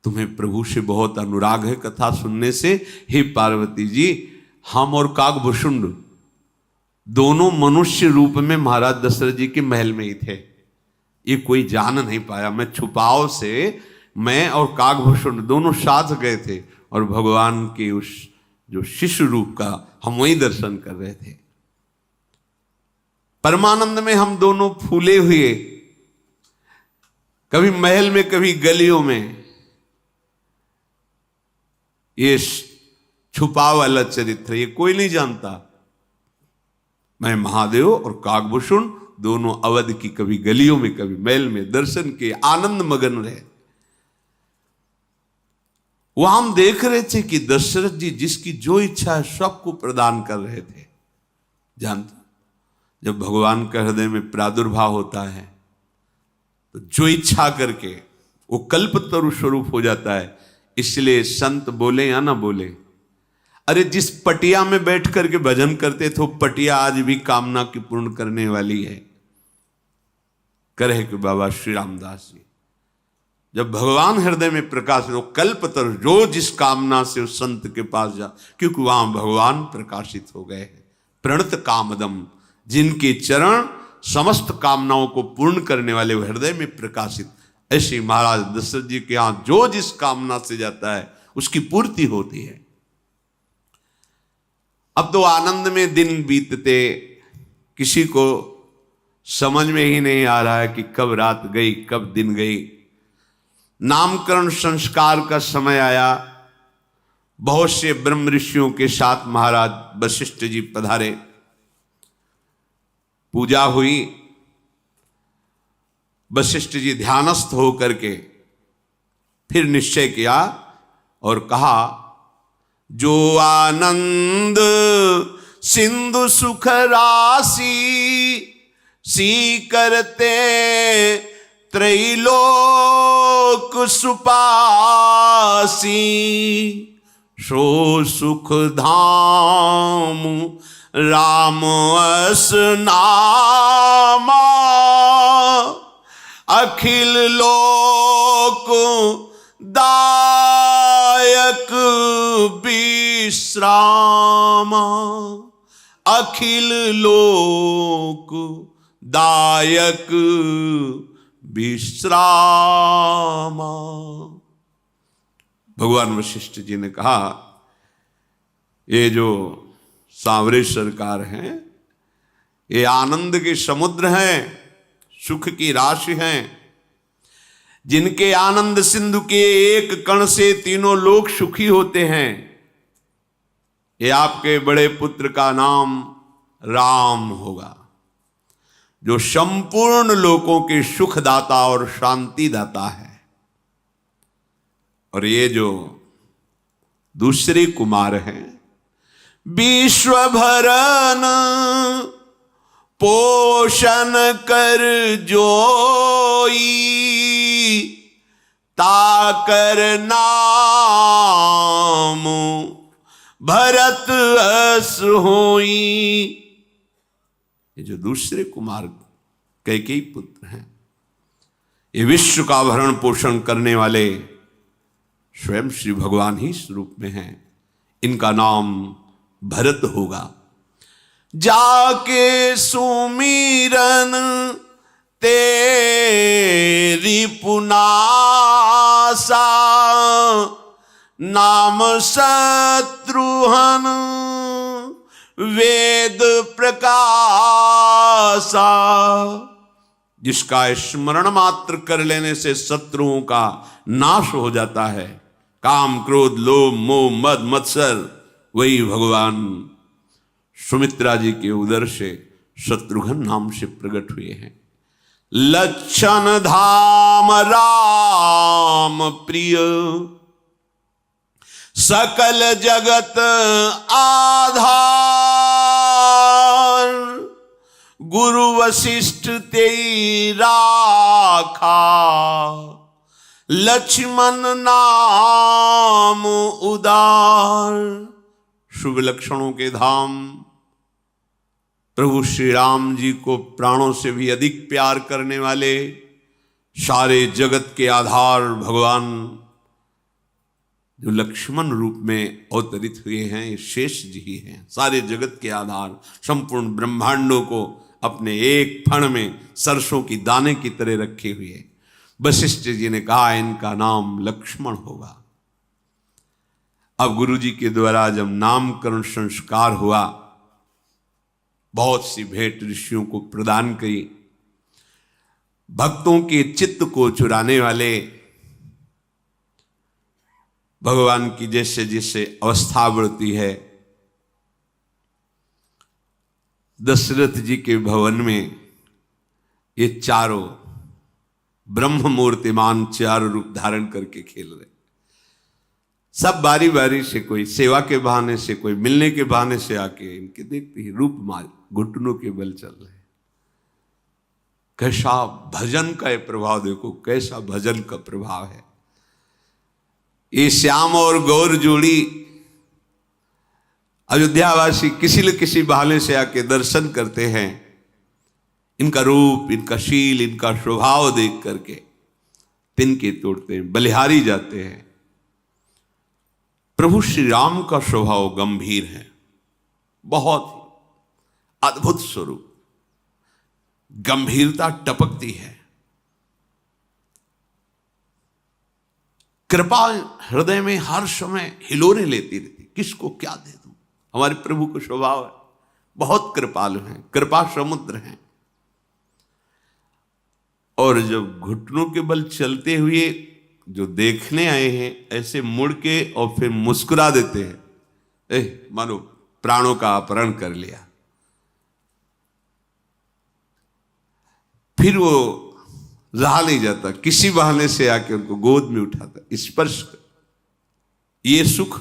तुम्हें प्रभु से बहुत अनुराग है कथा सुनने से। हे पार्वती जी, हम और काकभूषुंड दोनों मनुष्य रूप में महाराज दशरथ जी के महल में ही थे। ये कोई जान नहीं पाया। मैं छुपाव से, मैं और काकभूषुंड दोनों साथ गए थे और भगवान के उस जो शिशु रूप का हम वही दर्शन कर रहे थे। परमानंद में हम दोनों फूले हुए, कभी महल में कभी गलियों में। ये छुपा वाला चरित्र ये कोई नहीं जानता। मैं महादेव और काकभूषुंड दोनों अवध की कभी गलियों में कभी महल में दर्शन के आनंद मगन रहे। वहां हम देख रहे थे कि दशरथ जी जिसकी जो इच्छा है सबको प्रदान कर रहे थे। जानते, जब भगवान का हृदय में प्रादुर्भाव होता है तो जो इच्छा करके वो कल्पतरु स्वरूप हो जाता है। इसलिए संत बोले या ना बोले, अरे जिस पटिया में बैठ करके भजन करते थे वो पटिया आज भी कामना की पूर्ण करने वाली है। कहे कि बाबा श्री रामदास जी, जब भगवान हृदय में प्रकाशित हो, कल्पतरु जो जिस कामना से उस संत के पास जा, क्योंकि वहां भगवान प्रकाशित हो गए हैं। प्रणत कामदम, जिनके चरण समस्त कामनाओं को पूर्ण करने वाले हृदय में प्रकाशित। ऐसे महाराज दशरथ जी के यहां जो जिस कामना से जाता है उसकी पूर्ति होती है। अब तो आनंद में दिन बीतते, किसी को समझ में ही नहीं आ रहा है कि कब रात गई कब दिन गई। नामकरण संस्कार का समय आया। बहुत से ब्रह्म ऋषियों के साथ महाराज वशिष्ठ जी पधारे। पूजा हुई। वशिष्ठ जी ध्यानस्थ होकर के फिर निश्चय किया और कहा, जो आनंद सिंधु सुख राशि सी करते त्रैलोक सुपासी, सो सुख धाम राम अस नामा, अखिल लोक दायक विश्रामा, अखिल लोक दायक विश्रामा। भगवान वशिष्ठ जी ने कहा, ये जो सांवरे सरकार हैं, ये आनंद के समुद्र हैं, सुख की राशि हैं, जिनके आनंद सिंधु के एक कण से तीनों लोग सुखी होते हैं। ये आपके बड़े पुत्र का नाम राम होगा, जो संपूर्ण लोकों के सुखदाता और शांतिदाता है। और ये जो दूसरे कुमार हैं, विश्व भरन पोषण कर जोई, ताकर नाम भरत अस होई। ये जो दूसरे कुमार कैकेयी पुत्र हैं, ये विश्व का भरण पोषण करने वाले स्वयं श्री भगवान ही स्वरूप में हैं। इनका नाम भरत होगा। जाके सुमीरन तेरी पुनासा, नाम शत्रुहन वेद प्रकाशा। जिसका स्मरण मात्र कर लेने से शत्रुओं का नाश हो जाता है। काम क्रोध लोभ मोह मद मत्सर, वही भगवान सुमित्रा जी के उदर से शत्रुघ्न नाम से प्रकट हुए हैं। लक्षण धाम राम प्रिय, सकल जगत आधार, गुरु वशिष्ठ तेई राखा, लक्ष्मण नाम उदार। शुभ लक्षणों के धाम प्रभु श्री राम जी को प्राणों से भी अधिक प्यार करने वाले, सारे जगत के आधार भगवान जो लक्ष्मण रूप में अवतरित हुए हैं, ये शेष जी ही हैं। सारे जगत के आधार, संपूर्ण ब्रह्मांडों को अपने एक फण में सरसों की दाने की तरह रखे हुए वशिष्ठ जी ने कहा, इनका नाम लक्ष्मण होगा। अब गुरु जी के द्वारा जब नामकरण संस्कार हुआ, बहुत सी भेंट ऋषियों को प्रदान की। भक्तों के चित्त को चुराने वाले भगवान की जैसे जैसे अवस्था बढ़ती है, दशरथ जी के भवन में ये चारों ब्रह्म मूर्तिमान चारों रूप धारण करके खेल रहे। सब बारी बारी से, कोई सेवा के बहाने से, कोई मिलने के बहाने से आके इनके देखते ही रूप माल घुटनों के बल चल रहे। कैसा भजन का ये प्रभाव देखो, कैसा भजन का प्रभाव है। ये श्याम और गौर जोड़ी अयोध्यावासी किसी न किसी बहाने से आके दर्शन करते हैं। इनका रूप, इनका शील, इनका स्वभाव देख करके तिनके तोड़ते हैं, बलिहारी जाते हैं। प्रभु श्री राम का स्वभाव गंभीर है, बहुत अद्भुत स्वरूप, गंभीरता टपकती है। कृपा हृदय में हर समय हिलोरे लेती रहती, किसको क्या दे दूं। हमारे प्रभु का स्वभाव है, बहुत कृपालु हैं, कृपा समुद्र हैं। और जब घुटनों के बल चलते हुए जो देखने आए हैं ऐसे मुड़ के और फिर मुस्कुरा देते हैं, मानो प्राणों का अपहरण कर लिया। फिर वो रहा नहीं जाता, किसी बहाने से आके उनको गोद में उठाता, स्पर्श। ये सुख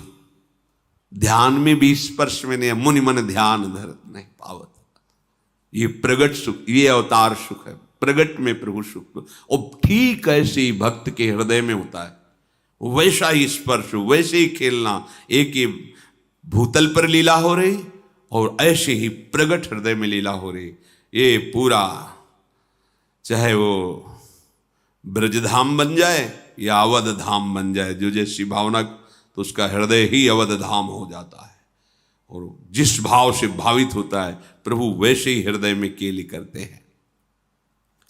ध्यान में भी स्पर्श में नहीं, मुनि मन ध्यान धरत नहीं पावत। ये प्रगट सुख, ये अवतार सुख है, प्रगट में प्रभु सुख। और ठीक ऐसे ही भक्त के हृदय में होता है, वैसा ही स्पर्श, वैसे ही खेलना। एक ही भूतल पर लीला हो रही और ऐसे ही प्रगट हृदय में लीला हो रही। ये पूरा, चाहे वो ब्रजधाम बन जाए या अवध धाम बन जाए, जो जैसी भावना, तो उसका हृदय ही अवध धाम हो जाता है। और जिस भाव से भावित होता है प्रभु, वैसे ही हृदय में केली करते हैं।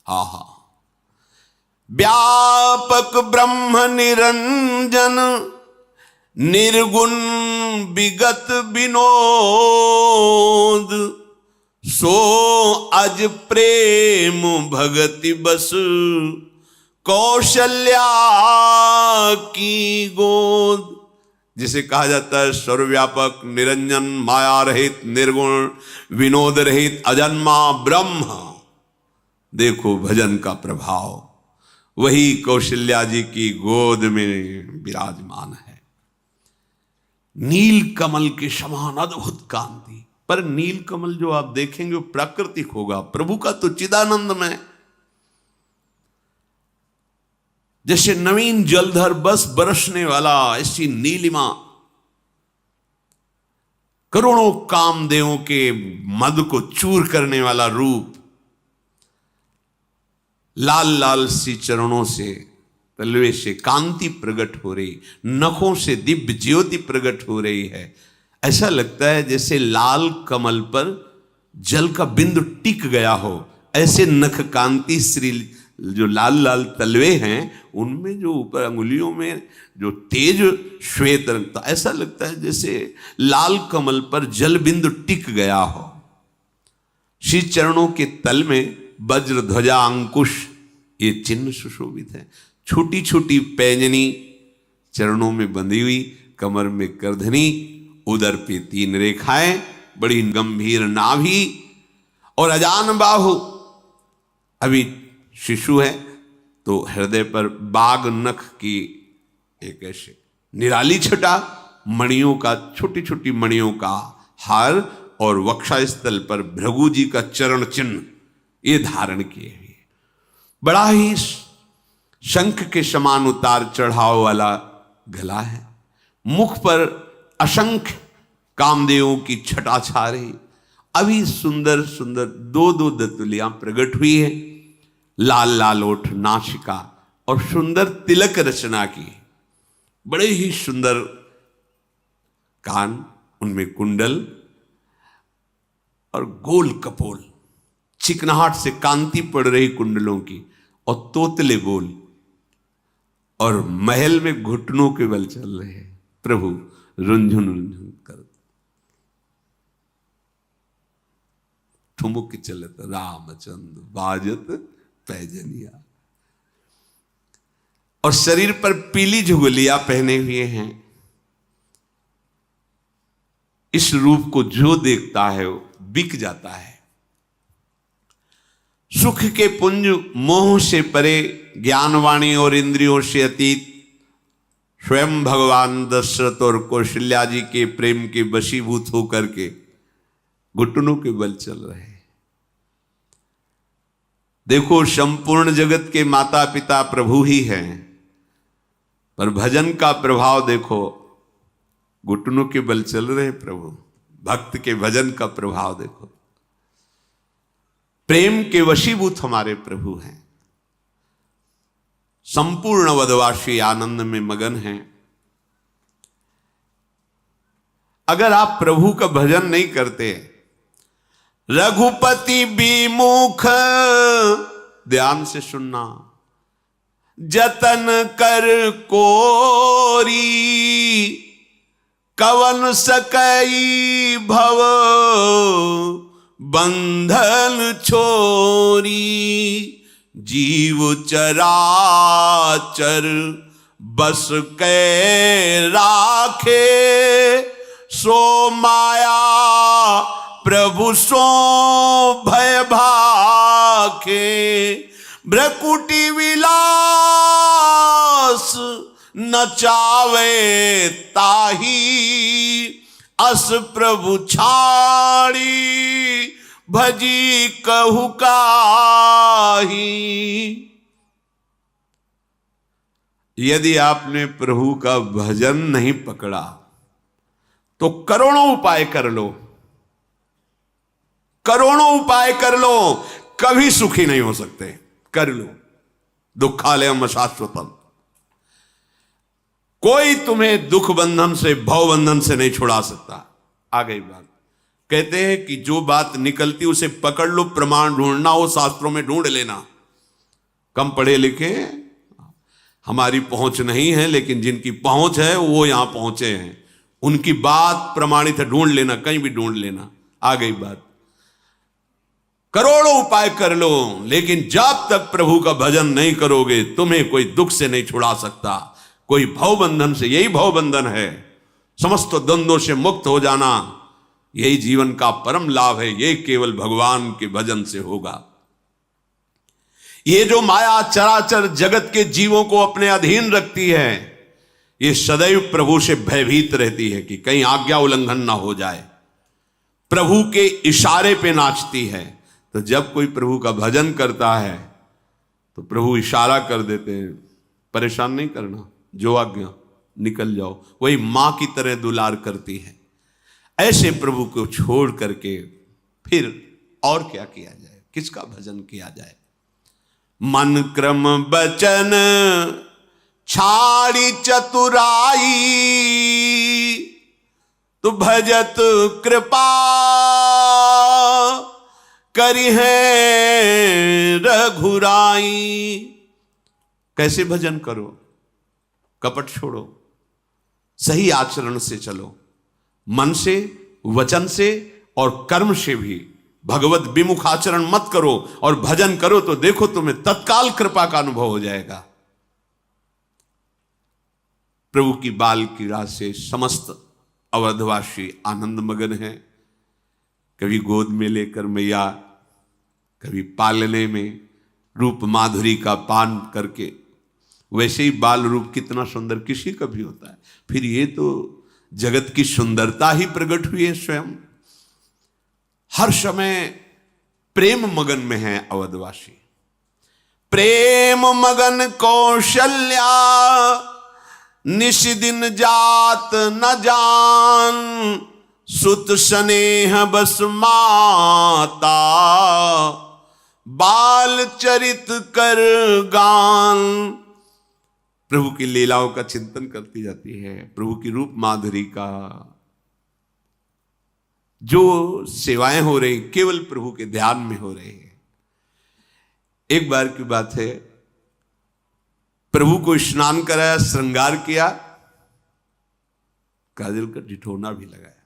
हा हा, व्यापक ब्रह्म निरंजन, निर्गुण विगत विनोद, सो अज प्रेम भगति बस, कौशल्या की गोद। जिसे कहा जाता है सर्वव्यापक, निरंजन, माया रहित, निर्गुण, विनोद रहित, अजन्मा ब्रह्म। देखो भजन का प्रभाव, वही कौशल्या जी की गोद में विराजमान है। नील कमल के समान अद्भुत कांति। पर नील कमल जो आप देखेंगे वो प्राकृतिक होगा, प्रभु का तो चिदानंद में। जैसे नवीन जलधर बस बरसने वाला, ऐसी नीलिमा, करोड़ों कामदेवों के मद को चूर करने वाला रूप, लाल लाल सी चरणों से, तलवे से कांति प्रकट हो रही, नखों से दिव्य ज्योति प्रकट हो रही है। ऐसा लगता है जैसे लाल कमल पर जल का बिंदु टिक गया हो। ऐसे नख कांति श्री जो लाल लाल तलवे हैं, उनमें जो ऊपर अंगुलियों में जो तेज श्वेत रंग, तो ऐसा लगता है जैसे लाल कमल पर जल बिंदु टिक गया हो। श्री चरणों के तल में वज्र ध्वजा अंकुश, ये चिन्ह सुशोभित है। छोटी छोटी पैंजनी चरणों में बंधी हुई, कमर में करधनी, उदर पे 3 रेखाएं, बड़ी गंभीर नाभि और अजान बाहु। अभी शिशु है तो हृदय पर बाग नख की एक ऐसे निराली छटा, मणियों का, छोटी छोटी मणियों का हार, और वक्षा स्थल पर भृगु जी का चरण चिन्ह ये धारण किए हुए। बड़ा ही शंख के समान उतार चढ़ाव वाला गला है। मुख पर असंख्य कामदेवों की छटा छा रही। अभी सुंदर सुंदर 2-2 दंतुलियां प्रकट हुई है, लाल लाल ओठ, नासिका और सुंदर तिलक रचना की। बड़े ही सुंदर कान, उनमें कुंडल और गोल कपोल, चिकनाहट से कांति पड़ रही कुंडलों की, और तोतले बोल, और महल में घुटनों के बल चल रहे हैं प्रभु, रुंझुन रुंझुन कर ठुमुक चलत रामचंद्र बाजत पैजनिया। और शरीर पर पीली झुगलिया पहने हुए हैं। इस रूप को जो देखता है वो बिक जाता है। सुख के पुंज मोह से परे, ज्ञानवाणी और इंद्रियों से अतीत, स्वयं भगवान दशरथ और कौशल्या जी के प्रेम के वशीभूत होकर के घुटनों के बल चल रहे हैं। देखो, संपूर्ण जगत के माता पिता प्रभु ही हैं, पर भजन का प्रभाव देखो, घुटनों के बल चल रहे प्रभु। भक्त के भजन का प्रभाव देखो, प्रेम के वशीभूत हमारे प्रभु हैं। संपूर्ण वदवासी आनंद में मगन हैं। अगर आप प्रभु का भजन नहीं करते, रघुपति विमुख, ध्यान से सुनना, जतन कर कोरी, कवन सकई भव बंधन छोरी, जीव चराचर बस के राखे, सो माया प्रभु सो भय भाखे। भ्रकुटी विलास नचावे ताही, अस प्रभु छाड़ी भजी कहु काही। यदि आपने प्रभु का भजन नहीं पकड़ा तो करोड़ों उपाय कर लो, करोड़ों उपाय कर लो, कभी सुखी नहीं हो सकते। कर लो, दुखालयम अशाश्वतम। कोई तुम्हें दुख बंधन से, भव बंधन से नहीं छुड़ा सकता। आ गई बात। कहते हैं कि जो बात निकलती उसे पकड़ लो, प्रमाण ढूंढना हो शास्त्रों में ढूंढ लेना। कम पढ़े लिखे हमारी पहुंच नहीं है, लेकिन जिनकी पहुंच है वो यहां पहुंचे हैं, उनकी बात प्रमाणित है, ढूंढ लेना, कहीं भी ढूंढ लेना। आ गई बात। करोड़ों उपाय कर लो, लेकिन जब तक प्रभु का भजन नहीं करोगे तुम्हें कोई दुख से नहीं छुड़ा सकता, कोई भव बंधन से। यही भव बंधन है, समस्त द्वंद्वों से मुक्त हो जाना, यही जीवन का परम लाभ है। ये केवल भगवान के भजन से होगा। ये जो माया चराचर जगत के जीवों को अपने अधीन रखती है, ये सदैव प्रभु से भयभीत रहती है कि कहीं आज्ञा उल्लंघन ना हो जाए। प्रभु के इशारे पे नाचती है। तो जब कोई प्रभु का भजन करता है तो प्रभु इशारा कर देते हैं, परेशान नहीं करना, जो आज्ञा, निकल जाओ। वही मां की तरह दुलार करती है। ऐसे प्रभु को छोड़ करके फिर और क्या किया जाए, किसका भजन किया जाए। मन क्रम बचन छाड़ी चतुराई, तू भजत कृपा करी है रघुराई। कैसे भजन करो, कपट छोड़ो, सही आचरण से चलो, मन से, वचन से और कर्म से भी भगवत विमुख आचरण मत करो और भजन करो तो देखो तुम्हें तत्काल कृपा का अनुभव हो जाएगा। प्रभु की बाल क्रीड़ा से समस्त अवधवासी आनंद मगन हैं। कभी गोद में लेकर मैया, कभी पालने में रूप माधुरी का पान करके। वैसे ही बाल रूप कितना सुंदर किसी का भी होता है, फिर ये तो जगत की सुंदरता ही प्रकट हुई है स्वयं। हर समय प्रेम मगन में है अवधवासी। प्रेम मगन कौशल्या, निश दिन जात न जान, सुत स्नेह बस माता, बाल चरित कर गान। प्रभु की लीलाओं का चिंतन करती जाती है, प्रभु की रूप माधुरी का जो सेवाएं हो रही केवल प्रभु के ध्यान में हो रही है। एक बार की बात है, प्रभु को स्नान कराया, श्रृंगार किया, काजल का ठिठोना भी लगाया,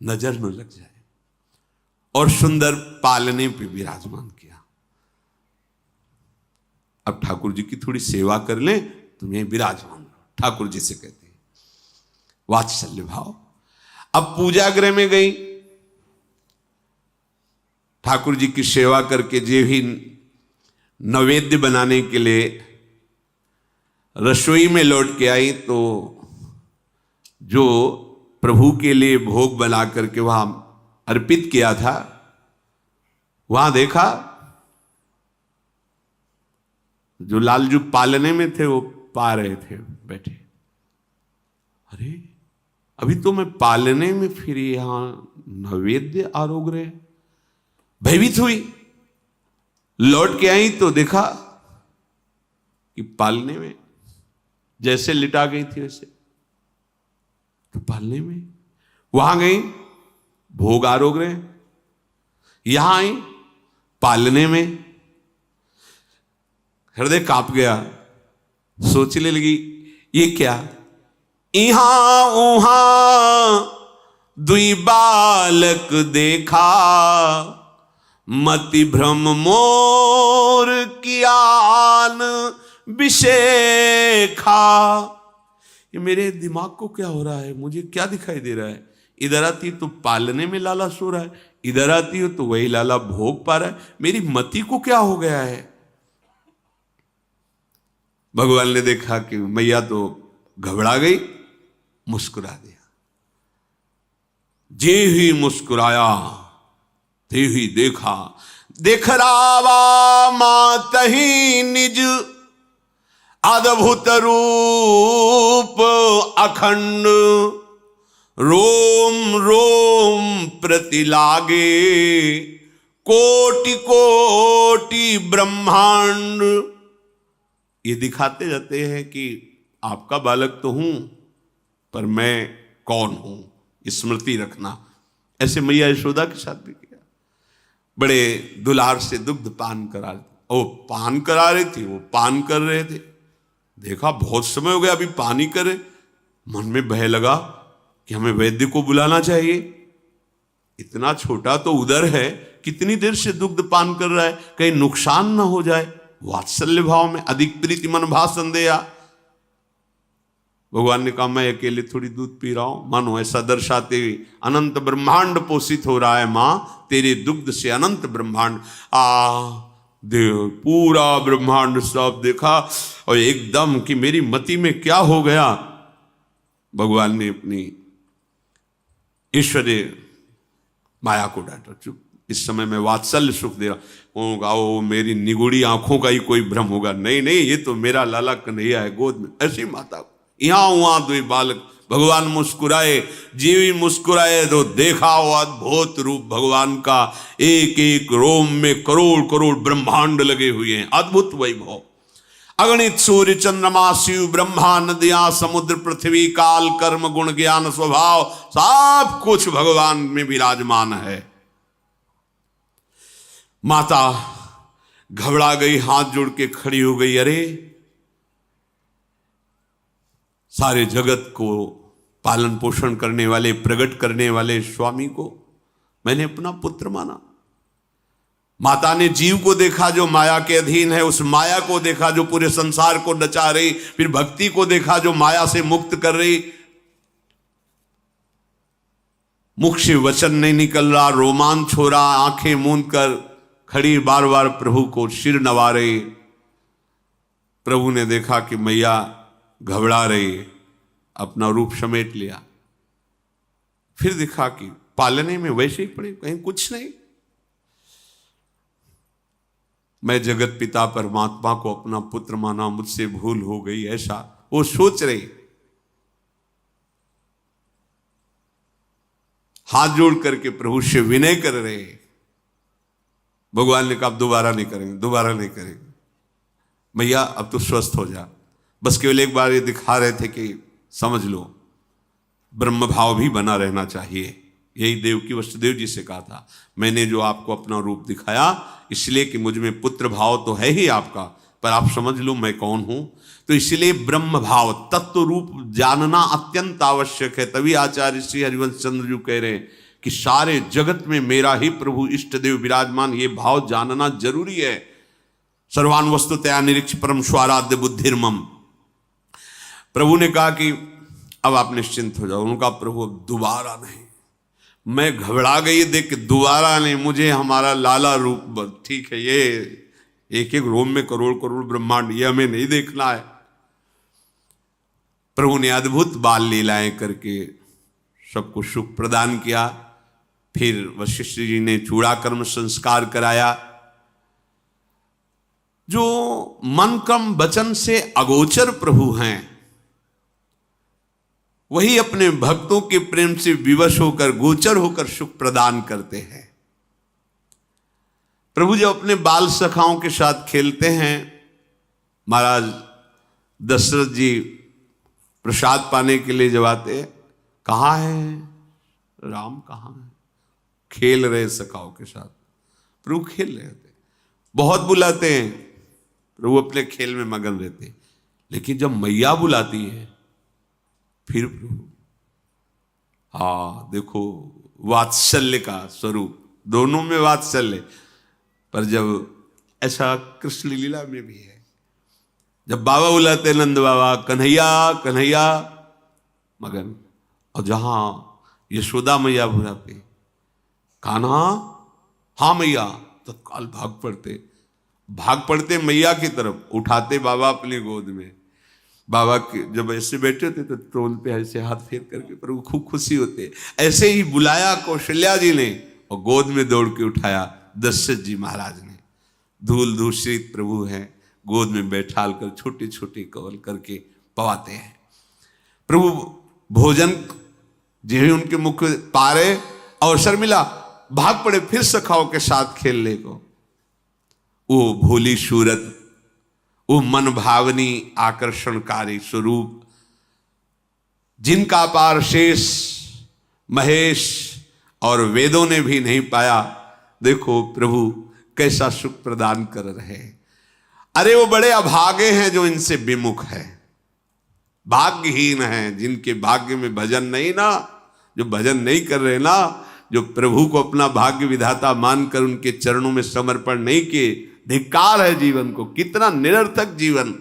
नजर न लग जाए, और सुंदर पालने पे विराजमान किया। अब ठाकुर जी की थोड़ी सेवा कर ले, तुम्हें विराजमान, ठाकुर जी से कहते हैं वात्सल्य भाव। अब पूजा गृह में गई, ठाकुर जी की सेवा करके जे भी नैवेद्य बनाने के लिए रसोई में लौट के आई, तो जो प्रभु के लिए भोग बना करके वहां अर्पित किया था, वहां देखा जो लालजू पालने में थे वो पा रहे थे बैठे। अरे अभी तो मैं पालने में, फिर यहां नैवेद्य आरोग रहे। भयभीत हुई, लौट के आई तो देखा कि पालने में जैसे लिटा गई थी वैसे, तो पालने में वहां गई, भोग आरोग रहे, यहां आई पालने में। हृदय कांप गया, सोचने लगी ये क्या, इहां उहां दुई बालक देखा, मति भ्रम मोर कियान विषेखा। ये मेरे दिमाग को क्या हो रहा है, मुझे क्या दिखाई दे रहा है? इधर आती तो पालने में लाला सो रहा है, इधर आती हो तो वही लाला भोग पा रहा है, मेरी मति को क्या हो गया है? भगवान ने देखा कि मैया तो घबरा गई, मुस्कुरा दिया। जे ही मुस्कुराया ते ही देखा, देख रावा मातही निज अद्भुत रूप अखंड। रोम रोम प्रति लागे कोटि कोटि ब्रह्मांड। ये दिखाते जाते हैं कि आपका बालक तो हूं, पर मैं कौन हूं, स्मृति रखना। ऐसे मैया यशोदा के साथ भी किया। बड़े दुलार से दुग्ध पान करा, वो पान करा रही थी, वो पान कर रहे थे। देखा बहुत समय हो गया अभी पानी करे, मन में भय लगा कि हमें वैद्य को बुलाना चाहिए। इतना छोटा तो उधर है, कितनी देर से दुग्ध पान कर रहा है, कहीं नुकसान ना हो जाए। वात्सल्य भाव में अधिक प्रीति मन भाषण दिया। भगवान ने कहा मैं अकेले थोड़ी दूध पी रहा हूं, मानो ऐसा दर्शाते हुए अनंत ब्रह्मांड पोषित हो रहा है मां, तेरे दुग्ध से अनंत ब्रह्मांड। देव पूरा ब्रह्मांड सब देखा और एकदम कि मेरी मति में क्या हो गया। भगवान ने अपनी ईश्वरीय माया को डांटा, चुप, इस समय मैं वात्सल्य सुख दे रहा हूँ, मेरी निगुड़ी आंखों का ही कोई भ्रम होगा। नहीं नहीं, ये तो मेरा लाला कन्हैया है गोद में। ऐसी माता को यहां वहां दो बालक। भगवान मुस्कुराए, जीवी मुस्कुराए तो देखा वो अद्भुत रूप भगवान का। एक एक रोम में करोड़ करोड़ ब्रह्मांड लगे हुए हैं, अद्भुत वैभव। अगणित सूर्य चंद्रमा शिव ब्रह्मा नदियां समुद्र पृथ्वी काल कर्म गुण ज्ञान स्वभाव सब कुछ भगवान में विराजमान है। माता घबरा गई, हाथ जोड़ के खड़ी हो गई। अरे सारे जगत को पालन पोषण करने वाले, प्रकट करने वाले स्वामी को मैंने अपना पुत्र माना। माता ने जीव को देखा जो माया के अधीन है, उस माया को देखा जो पूरे संसार को नचा रही, फिर भक्ति को देखा जो माया से मुक्त कर रही। मुख से वचन नहीं निकल रहा, रोमांच हो रहा, आंखें मूंद कर खड़ी बार बार प्रभु को सिर नवा रही। प्रभु ने देखा कि मैया घबरा रही, अपना रूप समेट लिया। फिर देखा कि पालने में वैसे ही पड़े, कहीं कुछ नहीं। मैं जगत पिता परमात्मा को अपना पुत्र माना, मुझसे भूल हो गई, ऐसा वो सोच रही। हाथ जोड़ करके प्रभु से विनय कर रहे। भगवान ने कहा दोबारा नहीं करेंगे, दोबारा नहीं करेंगे। मैया अब तो स्वस्थ हो जा। बस केवल एक बार ये दिखा रहे थे कि समझ लो ब्रह्म भाव भी बना रहना चाहिए। यही देवकी वसुदेव जी से कहा था, मैंने जो आपको अपना रूप दिखाया इसलिए कि मुझ में पुत्र भाव तो है ही आपका, पर आप समझ लो मैं कौन हूं। तो इसलिए ब्रह्म भाव तत्व रूप जानना अत्यंत आवश्यक है। तभी आचार्य श्री हरिवंश चंद्र जी कह रहे हैं कि सारे जगत में मेरा ही प्रभु इष्ट देव विराजमान, ये भाव जानना जरूरी है। सर्वान वस्तुतया निरीक्ष परम स्वाराध्य बुद्धिर्मम। प्रभु ने कहा कि अब आप निश्चिंत हो जाओ। उनका प्रभु अब दोबारा नहीं। मैं घबरा गई देख के, दोबारा नहीं, मुझे हमारा लाला रूप ठीक है, ये एक एक रोम में करोड़ करोड़ ब्रह्मांड, ये हमें नहीं देखना है। प्रभु ने अद्भुत बाल लीलाएं करके सबको सुख प्रदान किया। फिर वशिष्ठ जी ने चूड़ा कर्म संस्कार कराया। जो मन कर्म वचन से अगोचर प्रभु हैं, वही अपने भक्तों के प्रेम से विवश होकर गोचर होकर सुख प्रदान करते हैं। प्रभु जब अपने बाल सखाओं के साथ खेलते हैं, महाराज दशरथ जी प्रसाद पाने के लिए जब आते हैं, कहाँ है राम, कहाँ है? खेल रहे सखाओं के साथ। प्रभु खेल रहे थे, बहुत बुलाते हैं, प्रभु अपने खेल में मगन रहते। लेकिन जब मैया बुलाती है फिर प्रभु, हाँ देखो वात्सल्य का स्वरूप, दोनों में वात्सल्य। पर जब ऐसा कृष्ण लीला में भी है, जब बाबा बुलाते नंद बाबा कन्हैया कन्हैया मगन, और जहां यशोदा मैया बुला पे कान्हा हाँ मैया, तो काल भाग पड़ते मैया की तरफ, उठाते बाबा अपनी गोद में। बाबा के जब ऐसे बैठे थे तो टोल पे ऐसे हाथ फेर करके प्रभु खूब खुशी होते। ऐसे ही बुलाया कौशल्या जी ने और गोद में दौड़ के उठाया दशरथ जी महाराज ने। धूल दूषित प्रभु हैं, गोद में बैठाल कर छोटे छोटे कवल करके पवाते हैं। प्रभु भोजन जो उनके मुख पारे अवसर मिला, भाग पड़े फिर सखाओं के साथ खेलने को। वो भोली सूरत, वो मन भावनी आकर्षणकारी स्वरूप, जिनका पार शेष महेश और वेदों ने भी नहीं पाया। देखो प्रभु कैसा सुख प्रदान कर रहे हैं। अरे वो बड़े अभागे हैं जो इनसे विमुख है, भाग्यहीन हैं जिनके भाग्य में भजन नहीं ना, जो भजन नहीं कर रहे ना, जो प्रभु को अपना भाग्य विधाता मानकर उनके चरणों में समर्पण नहीं किए। धिक्कार है जीवन को, कितना निरर्थक जीवन।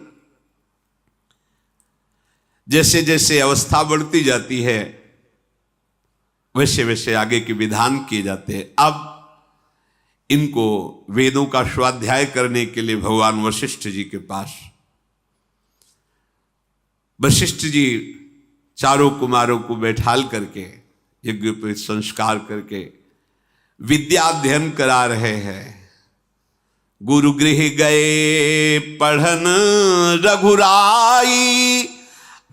जैसे जैसे अवस्था बढ़ती जाती है वैसे वैसे आगे के विधान किए जाते हैं। अब इनको वेदों का स्वाध्याय करने के लिए भगवान वशिष्ठ जी के पास, वशिष्ठ जी चारों कुमारों को बैठाल करके यज्ञ पे संस्कार करके विद्या अध्ययन करा रहे हैं। गुरु गृह गए पढ़न रघुराई,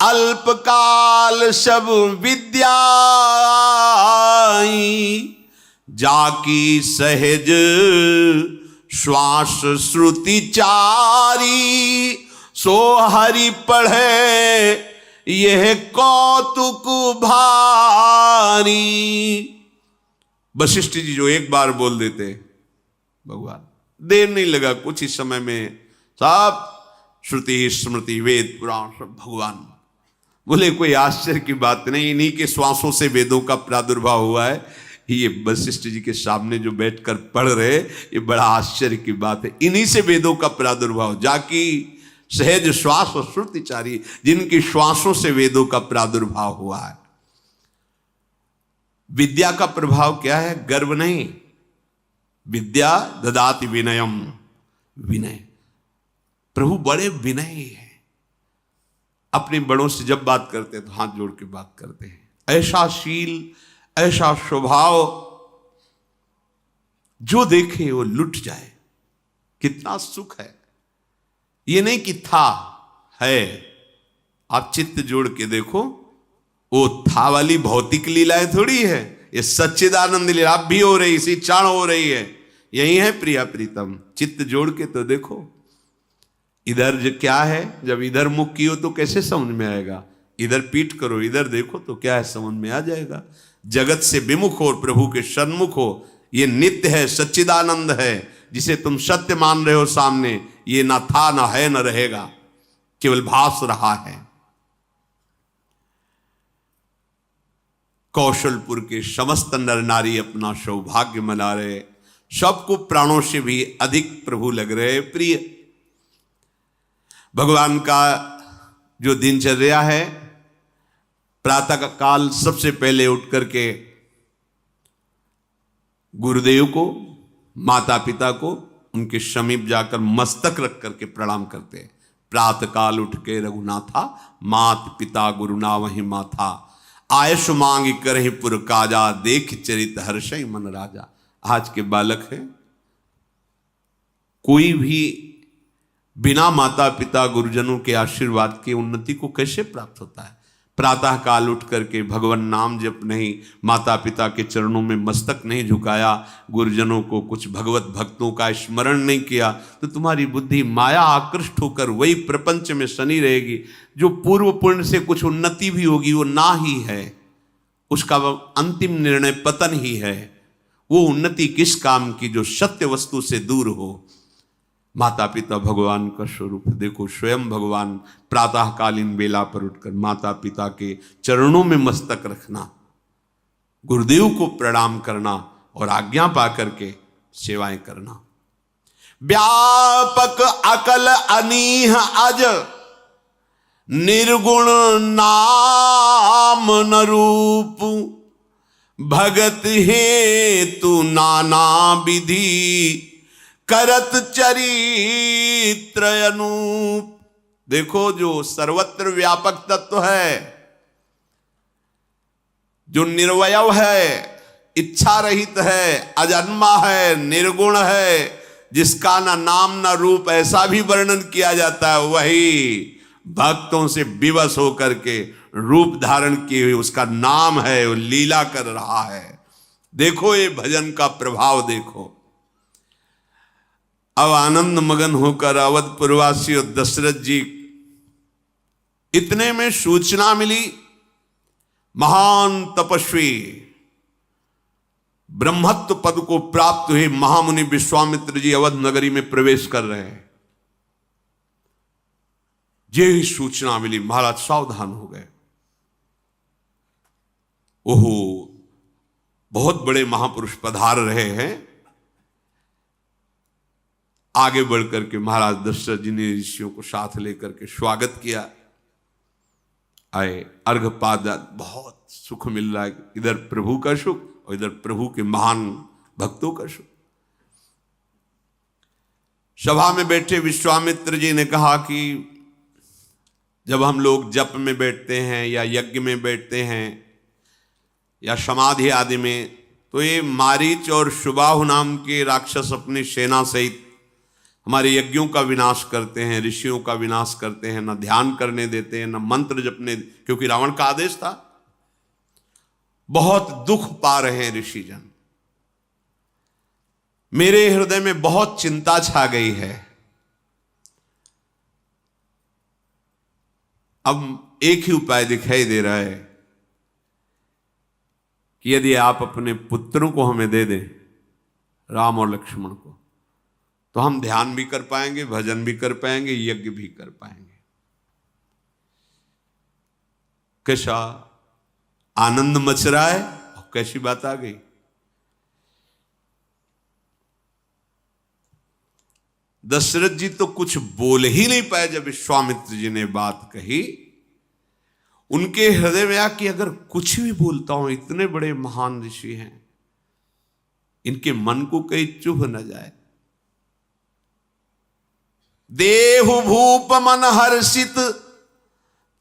अल्पकाल सब विद्याई, जाकी सहज श्वास श्रुति चारी, सो हरि पढ़े यह कौतुक भारी। वशिष्ठ जी जो एक बार बोल देते, भगवान देर नहीं लगा, कुछ ही समय में सब श्रुति स्मृति वेद पुराण सब भगवान बोले। कोई आश्चर्य की बात नहीं, इन्हीं के श्वासों से वेदों का प्रादुर्भाव हुआ है। ये वशिष्ठ जी के सामने जो बैठकर पढ़ रहे, ये बड़ा आश्चर्य की बात है। इन्हीं से वेदों का प्रादुर्भाव, जाकी सहज श्वास और श्रुतिचारी, जिनकी श्वासों से वेदों का प्रादुर्भाव हुआ है। विद्या का प्रभाव क्या है? गर्व नहीं, विद्या ददाति विनयम, विनय। प्रभु बड़े विनयी है, अपने बड़ों से जब बात करते हैं तो हाथ जोड़ के बात करते हैं। ऐसा शील, ऐसा स्वभाव जो देखे वो लुट जाए। कितना सुख है। ये नहीं कि था, है। आप चित्त जोड़ के देखो, वो था वाली भौतिक लीलाएं थोड़ी है, ये सच्चिदानंद लीला अब भी हो रही, इसी क्षण हो रही है। यही है प्रिया प्रीतम। चित्त जोड़ के तो देखो, इधर जो क्या है, जब इधर मुख कियो तो कैसे समझ में आएगा? इधर पीठ करो, इधर देखो तो क्या है, समझ में आ जाएगा। जगत से विमुख हो, प्रभु के सन्मुख हो। ये नित्य है, सच्चिदानंद है, जिसे तुम सत्य मान रहे हो सामने। ये ना था, ना है, ना रहेगा, केवल भास रहा है। कौशलपुर के समस्त नर नारी अपना सौभाग्य मना रहे, सबको प्राणों से भी अधिक प्रभु लग रहे प्रिय। भगवान का जो दिनचर्या है, प्रातः काल सबसे पहले उठ करके गुरुदेव को, माता पिता को उनके समीप जाकर मस्तक रख करके प्रणाम करते हैं। प्रातः काल उठ के रघुनाथा, मात पिता गुरु ना वही माथा, आयुष मांग करहि पुर काजा, देख चरित हर्षय मन राजा। आज के बालक हैं, कोई भी बिना माता पिता गुरुजनों के आशीर्वाद की उन्नति को कैसे प्राप्त होता है? प्रातः काल उठ करके भगवान नाम जप नहीं, माता पिता के चरणों में मस्तक नहीं झुकाया, गुरुजनों को कुछ भगवत भक्तों का स्मरण नहीं किया, तो तुम्हारी बुद्धि माया आकृष्ट होकर वही प्रपंच में सनी रहेगी। जो पूर्व पुण्य से कुछ उन्नति भी होगी वो ना ही है, उसका अंतिम निर्णय पतन ही है। वो उन्नति किस काम की जो सत्य वस्तु से दूर हो। माता पिता भगवान का स्वरूप देखो, स्वयं भगवान प्रातःकालीन बेला पर उठकर माता पिता के चरणों में मस्तक रखना, गुरुदेव को प्रणाम करना और आज्ञा पा करके सेवाएं करना। व्यापक अकल अनीह अज, निर्गुण नाम न रूप, भगत हेतु नाना विधि, करत चरित्र अनूप। देखो, जो सर्वत्र व्यापक तत्व है, जो निर्वयव है, इच्छा रहित है, अजन्मा है, निर्गुण है, जिसका ना नाम ना रूप, ऐसा भी वर्णन किया जाता है, वही भक्तों से विवश होकर के रूप धारण किए हुए उसका नाम है, वो लीला कर रहा है। देखो ये भजन का प्रभाव देखो। अब आनंद मगन होकर अवधपुरवासी और दशरथ जी, इतने में सूचना मिली, महान तपस्वी ब्रह्मत्व पद को प्राप्त हुए महामुनि विश्वामित्र जी अवध नगरी में प्रवेश कर रहे हैं। ये सूचना मिली, महाराज सावधान हो गए। ओहो, बहुत बड़े महापुरुष पधार रहे हैं। आगे बढ़कर के महाराज दशरथ जी ने ऋषियों को साथ लेकर के स्वागत किया। आए, अर्घपाद, बहुत सुख मिल रहा है, इधर प्रभु का सुख और इधर प्रभु के महान भक्तों का सुख। सभा में बैठे विश्वामित्र जी ने कहा कि जब हम लोग जप में बैठते हैं या यज्ञ में बैठते हैं या समाधि आदि में, तो ये मारीच और शुबाहु नाम के राक्षस अपनी सेना सहित हमारे यज्ञों का विनाश करते हैं, ऋषियों का विनाश करते हैं, न ध्यान करने देते हैं, न मंत्र जपने, क्योंकि रावण का आदेश था। बहुत दुख पा रहे हैं ऋषिजन। मेरे हृदय में बहुत चिंता छा गई है। अब एक ही उपाय दिखाई दे रहा है कि यदि आप अपने पुत्रों को हमें दे दें, राम और लक्ष्मण को, तो हम ध्यान भी कर पाएंगे, भजन भी कर पाएंगे, यज्ञ भी कर पाएंगे। कैसा आनंद मच रहा है और कैसी बात आ गई। दशरथ जी तो कुछ बोल ही नहीं पाए जब विश्वामित्र जी ने बात कही। उनके हृदय में आ कि अगर कुछ भी बोलता हूं, इतने बड़े महान ऋषि हैं, इनके मन को कहीं चुभ न जाए। देहु भूप मन हर्षित,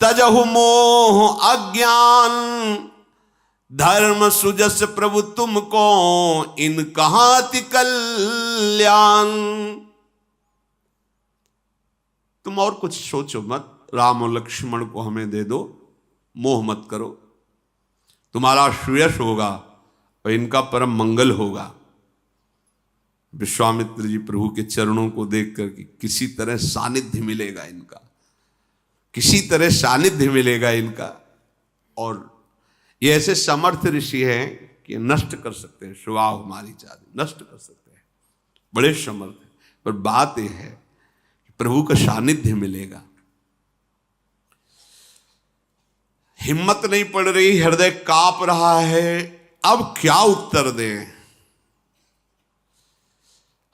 तजहु मोह अज्ञान, धर्म सुजस प्रभु तुमको, इन कहाति कल्याण। तुम और कुछ सोचो मत, राम और लक्ष्मण को हमें दे दो, मोह मत करो, तुम्हारा श्रेयस होगा और इनका परम मंगल होगा। विश्वामित्र जी प्रभु के चरणों को देख कर कि किसी तरह सानिध्य मिलेगा इनका, किसी तरह सानिध्य मिलेगा इनका। और ये ऐसे समर्थ ऋषि हैं कि नष्ट कर सकते हैं, शुभाव हमारी चाहते नष्ट कर सकते हैं, बड़े समर्थ हैं। पर बात यह है कि प्रभु का सानिध्य मिलेगा। हिम्मत नहीं पड़ रही, हृदय कांप रहा है, अब क्या उत्तर दें।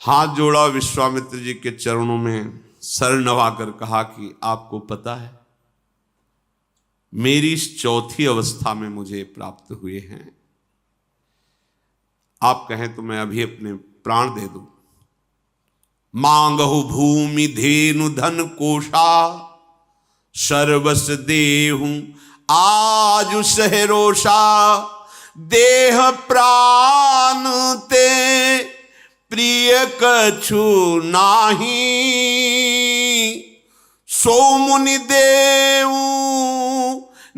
हाथ जोड़ा, विश्वामित्र जी के चरणों में सर नवाकर कहा कि आपको पता है, मेरी इस चौथी अवस्था में मुझे प्राप्त हुए हैं। आप कहें तो मैं अभी अपने प्राण दे दूं। मांगहु भूमि धेनु धन कोशा, सर्वस देहूं आज सहरोषा, देह प्राण ते प्रिय कछु नाही, सो मुनि देव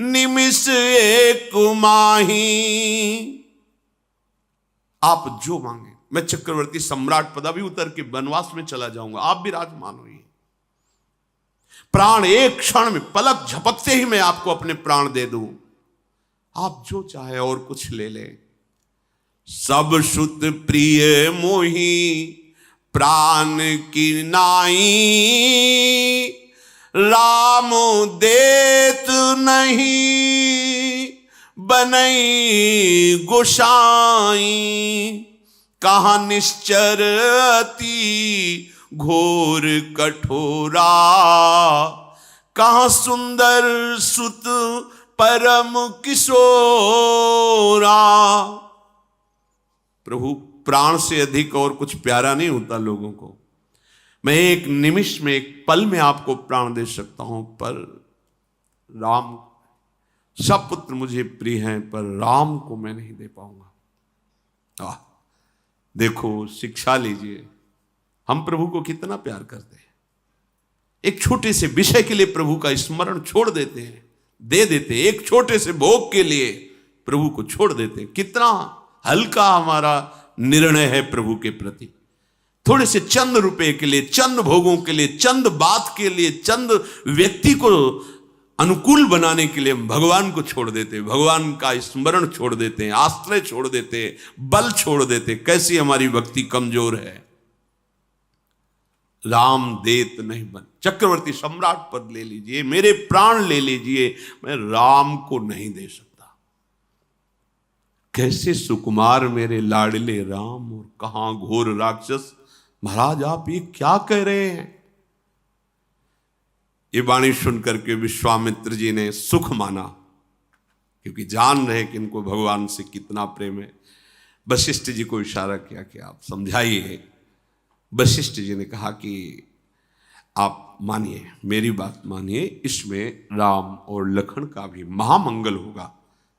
निमिष एक माही। आप जो मांगे, मैं चक्रवर्ती सम्राट पदवी उतर के वनवास में चला जाऊंगा, आप भी राजमान होइए। प्राण एक क्षण में, पलक झपकते ही मैं आपको अपने प्राण दे दूं। आप जो चाहे और कुछ ले ले। सब सुत प्रिय मोही प्राण की नाई, राम देत नहीं बनई गोसाई। कहाँ निश्चर अति घोर कठोरा, कहाँ सुंदर सुत परम किशोरा। प्रभु प्राण से अधिक और कुछ प्यारा नहीं होता लोगों को। मैं एक निमिष में, एक पल में आपको प्राण दे सकता हूं, पर राम, सब पुत्र मुझे प्रिय हैं पर राम को मैं नहीं दे पाऊंगा। देखो, शिक्षा लीजिए, हम प्रभु को कितना प्यार करते हैं। एक छोटे से विषय के लिए प्रभु का स्मरण छोड़ देते हैं, दे देते हैं। एक छोटे से भोग के लिए प्रभु को छोड़ देते हैं। कितना हल्का हमारा निर्णय है प्रभु के प्रति। थोड़े से चंद रुपए के लिए, चंद भोगों के लिए, चंद बात के लिए, चंद व्यक्ति को अनुकूल बनाने के लिए हम भगवान को छोड़ देते हैं, भगवान का स्मरण छोड़ देते हैं, आश्रय छोड़ देते हैं, बल छोड़ देते हैं। कैसी हमारी भक्ति कमजोर है। राम देत नहीं बन, चक्रवर्ती सम्राट पद ले लीजिए, मेरे प्राण ले लीजिए, मैं राम को नहीं दे सकता। कैसे सुकुमार मेरे लाडले राम, और कहां घोर राक्षस। महाराज आप ये क्या कह रहे हैं। ये वाणी सुनकर के विश्वामित्र जी ने सुख माना, क्योंकि जान रहे कि इनको भगवान से कितना प्रेम है। वशिष्ठ जी को इशारा किया कि आप समझाइए। वशिष्ठ जी ने कहा कि आप मानिए, मेरी बात मानिए, इसमें राम और लखन का भी महामंगल होगा,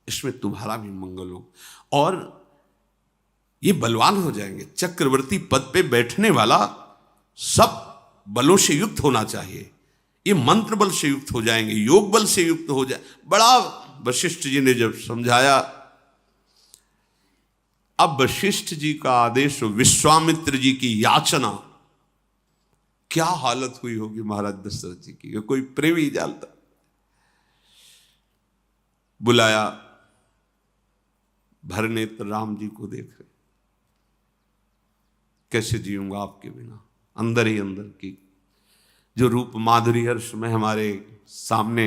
इसमें तुम्हारा भी मंगल हो, और ये बलवान हो जाएंगे। चक्रवर्ती पद पे बैठने वाला सब बलों से युक्त होना चाहिए। ये मंत्र बल से युक्त हो जाएंगे, योग बल से युक्त हो जाए। बड़ा वशिष्ठ जी ने जब समझाया, अब वशिष्ठ जी का आदेश, विश्वामित्र जी की याचना, क्या हालत हुई होगी महाराज दशरथ जी की, कोई प्रेमी जानता। बुलाया, भर नेत्र राम जी को देख रहे, कैसे जीऊंगा आपके बिना। अंदर ही अंदर की जो रूप माधुरी हर्ष में हमारे सामने,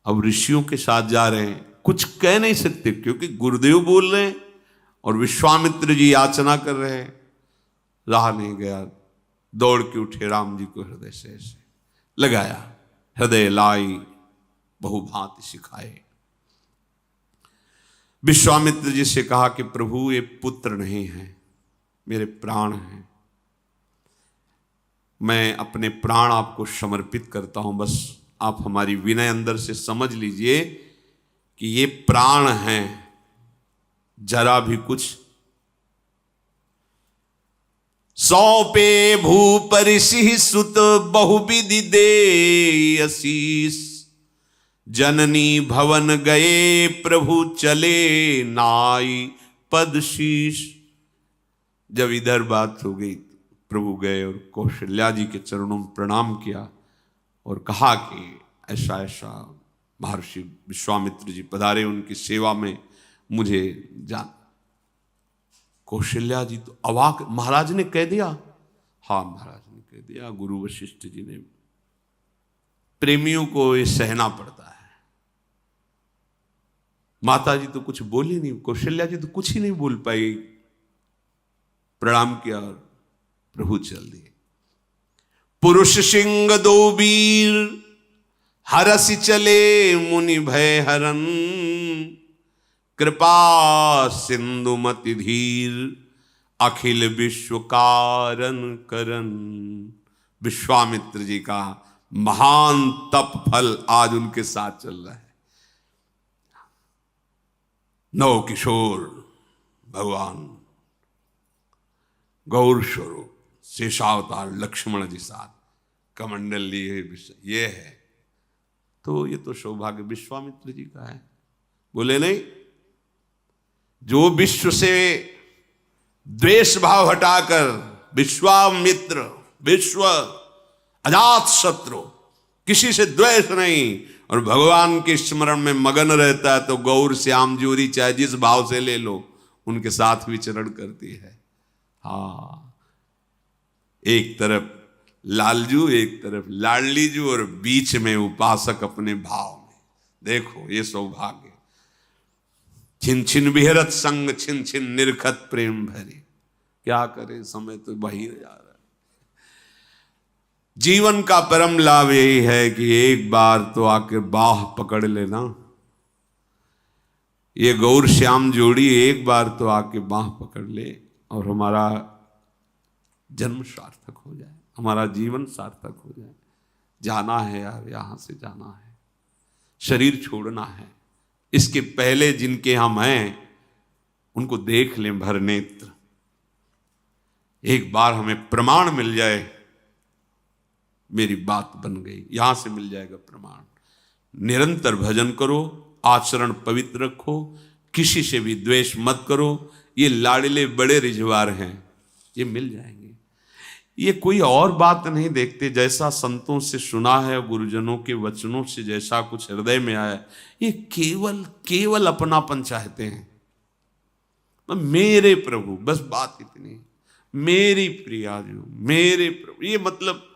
अब ऋषियों के साथ जा रहे हैं, कुछ कह नहीं सकते क्योंकि गुरुदेव बोल रहे हैं और विश्वामित्र जी याचना कर रहे हैं। रहा नहीं गया, दौड़ के उठे, राम जी को हृदय से ऐसे लगाया, हृदय लाई बहुभांति सिखाए। विश्वामित्र जी से कहा कि प्रभु ये पुत्र नहीं है, मेरे प्राण हैं, मैं अपने प्राण आपको समर्पित करता हूं। बस आप हमारी विनय अंदर से समझ लीजिए कि ये प्राण हैं, जरा भी कुछ। सौंपे भूपरिषि सुत बहुविधि दे आशीष, जननी भवन गए प्रभु चले नाई पद शीश। जब इधर बात हो गई, प्रभु गए और कौशल्या जी के चरणों में प्रणाम किया और कहा कि ऐसा ऐसा महर्षि विश्वामित्र जी पधारे, उनकी सेवा में मुझे जान। कौशल्या जी तो अवाक, महाराज ने कह दिया। हाँ महाराज ने कह दिया। गुरु वशिष्ठ जी ने, प्रेमियों को ये सहना पड़ता है। माता जी तो कुछ बोली नहीं, कौशल्या जी तो कुछ ही नहीं बोल पाई। प्रणाम किया और प्रभु चल दिए। पुरुष सिंह दो वीर, हरसि चले मुनि भय हरन, कृपा सिंधु मति धीर, अखिल विश्व कारण करन। विश्वामित्र जी का महान तप फल आज उनके साथ चल रहा है। नव किशोर भगवान गौर स्वरूप शेषावतार लक्ष्मण जी साथ कमंडल लिए, ये है। तो ये तो सौभाग्य विश्वामित्र जी का है। बोले नहीं, जो विश्व से द्वेष भाव हटाकर, विश्वामित्र विश्व अजात शत्रु, किसी से द्वेष नहीं और भगवान के स्मरण में मगन रहता है, तो गौर श्याम जोरी चाहे जिस भाव से ले लो, उनके साथ विचरण करती है। हाँ, एक तरफ लालजू, एक तरफ लाडलीजू और बीच में उपासक अपने भाव में। देखो ये सौभाग्य। छिन छिन विहरत संग, छिन छिन निरखत प्रेम भरे। क्या करे, समय तो बही जा रहा है। जीवन का परम लाभ यही है कि एक बार तो आकर बाह पकड़ लेना। ये गौर श्याम जोड़ी एक बार तो आके बाह पकड़ ले और हमारा जन्म सार्थक हो जाए, हमारा जीवन सार्थक हो जाए। जाना है यार, यहां से जाना है, शरीर छोड़ना है। इसके पहले जिनके हम हैं उनको देख लें भर नेत्र, एक बार हमें प्रमाण मिल जाए, मेरी बात बन गई। यहां से मिल जाएगा प्रमाण। निरंतर भजन करो, आचरण पवित्र रखो, किसी से भी द्वेष मत करो। ये लाडले बड़े रिझवार हैं, ये मिल जाएंगे। ये कोई और बात नहीं देखते, जैसा संतों से सुना है, गुरुजनों के वचनों से जैसा कुछ हृदय में आया, ये केवल केवल अपनापन चाहते हैं। मेरे प्रभु, बस बात इतनी, मेरी प्रिया जो मेरे प्रभु। ये मतलब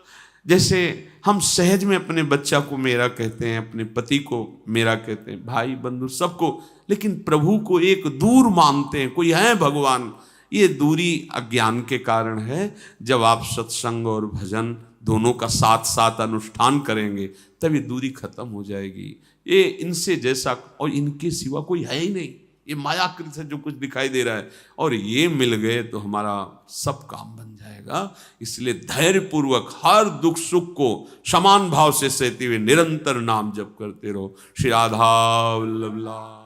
जैसे हम सहज में अपने बच्चा को मेरा कहते हैं, अपने पति को मेरा कहते हैं, भाई बंधु सबको, लेकिन प्रभु को एक दूर मानते हैं, कोई है भगवान। ये दूरी अज्ञान के कारण है। जब आप सत्संग और भजन दोनों का साथ साथ अनुष्ठान करेंगे तब ये दूरी खत्म हो जाएगी। ये इनसे जैसा और इनके सिवा कोई है ही नहीं। ये मायाकृत से जो कुछ दिखाई दे रहा है, और ये मिल गए तो हमारा सब काम बन जाएगा। इसलिए धैर्यपूर्वक हर दुख सुख को समान भाव से सहते हुए निरंतर नाम जप करते रहो। श्री राधा वल्लभ।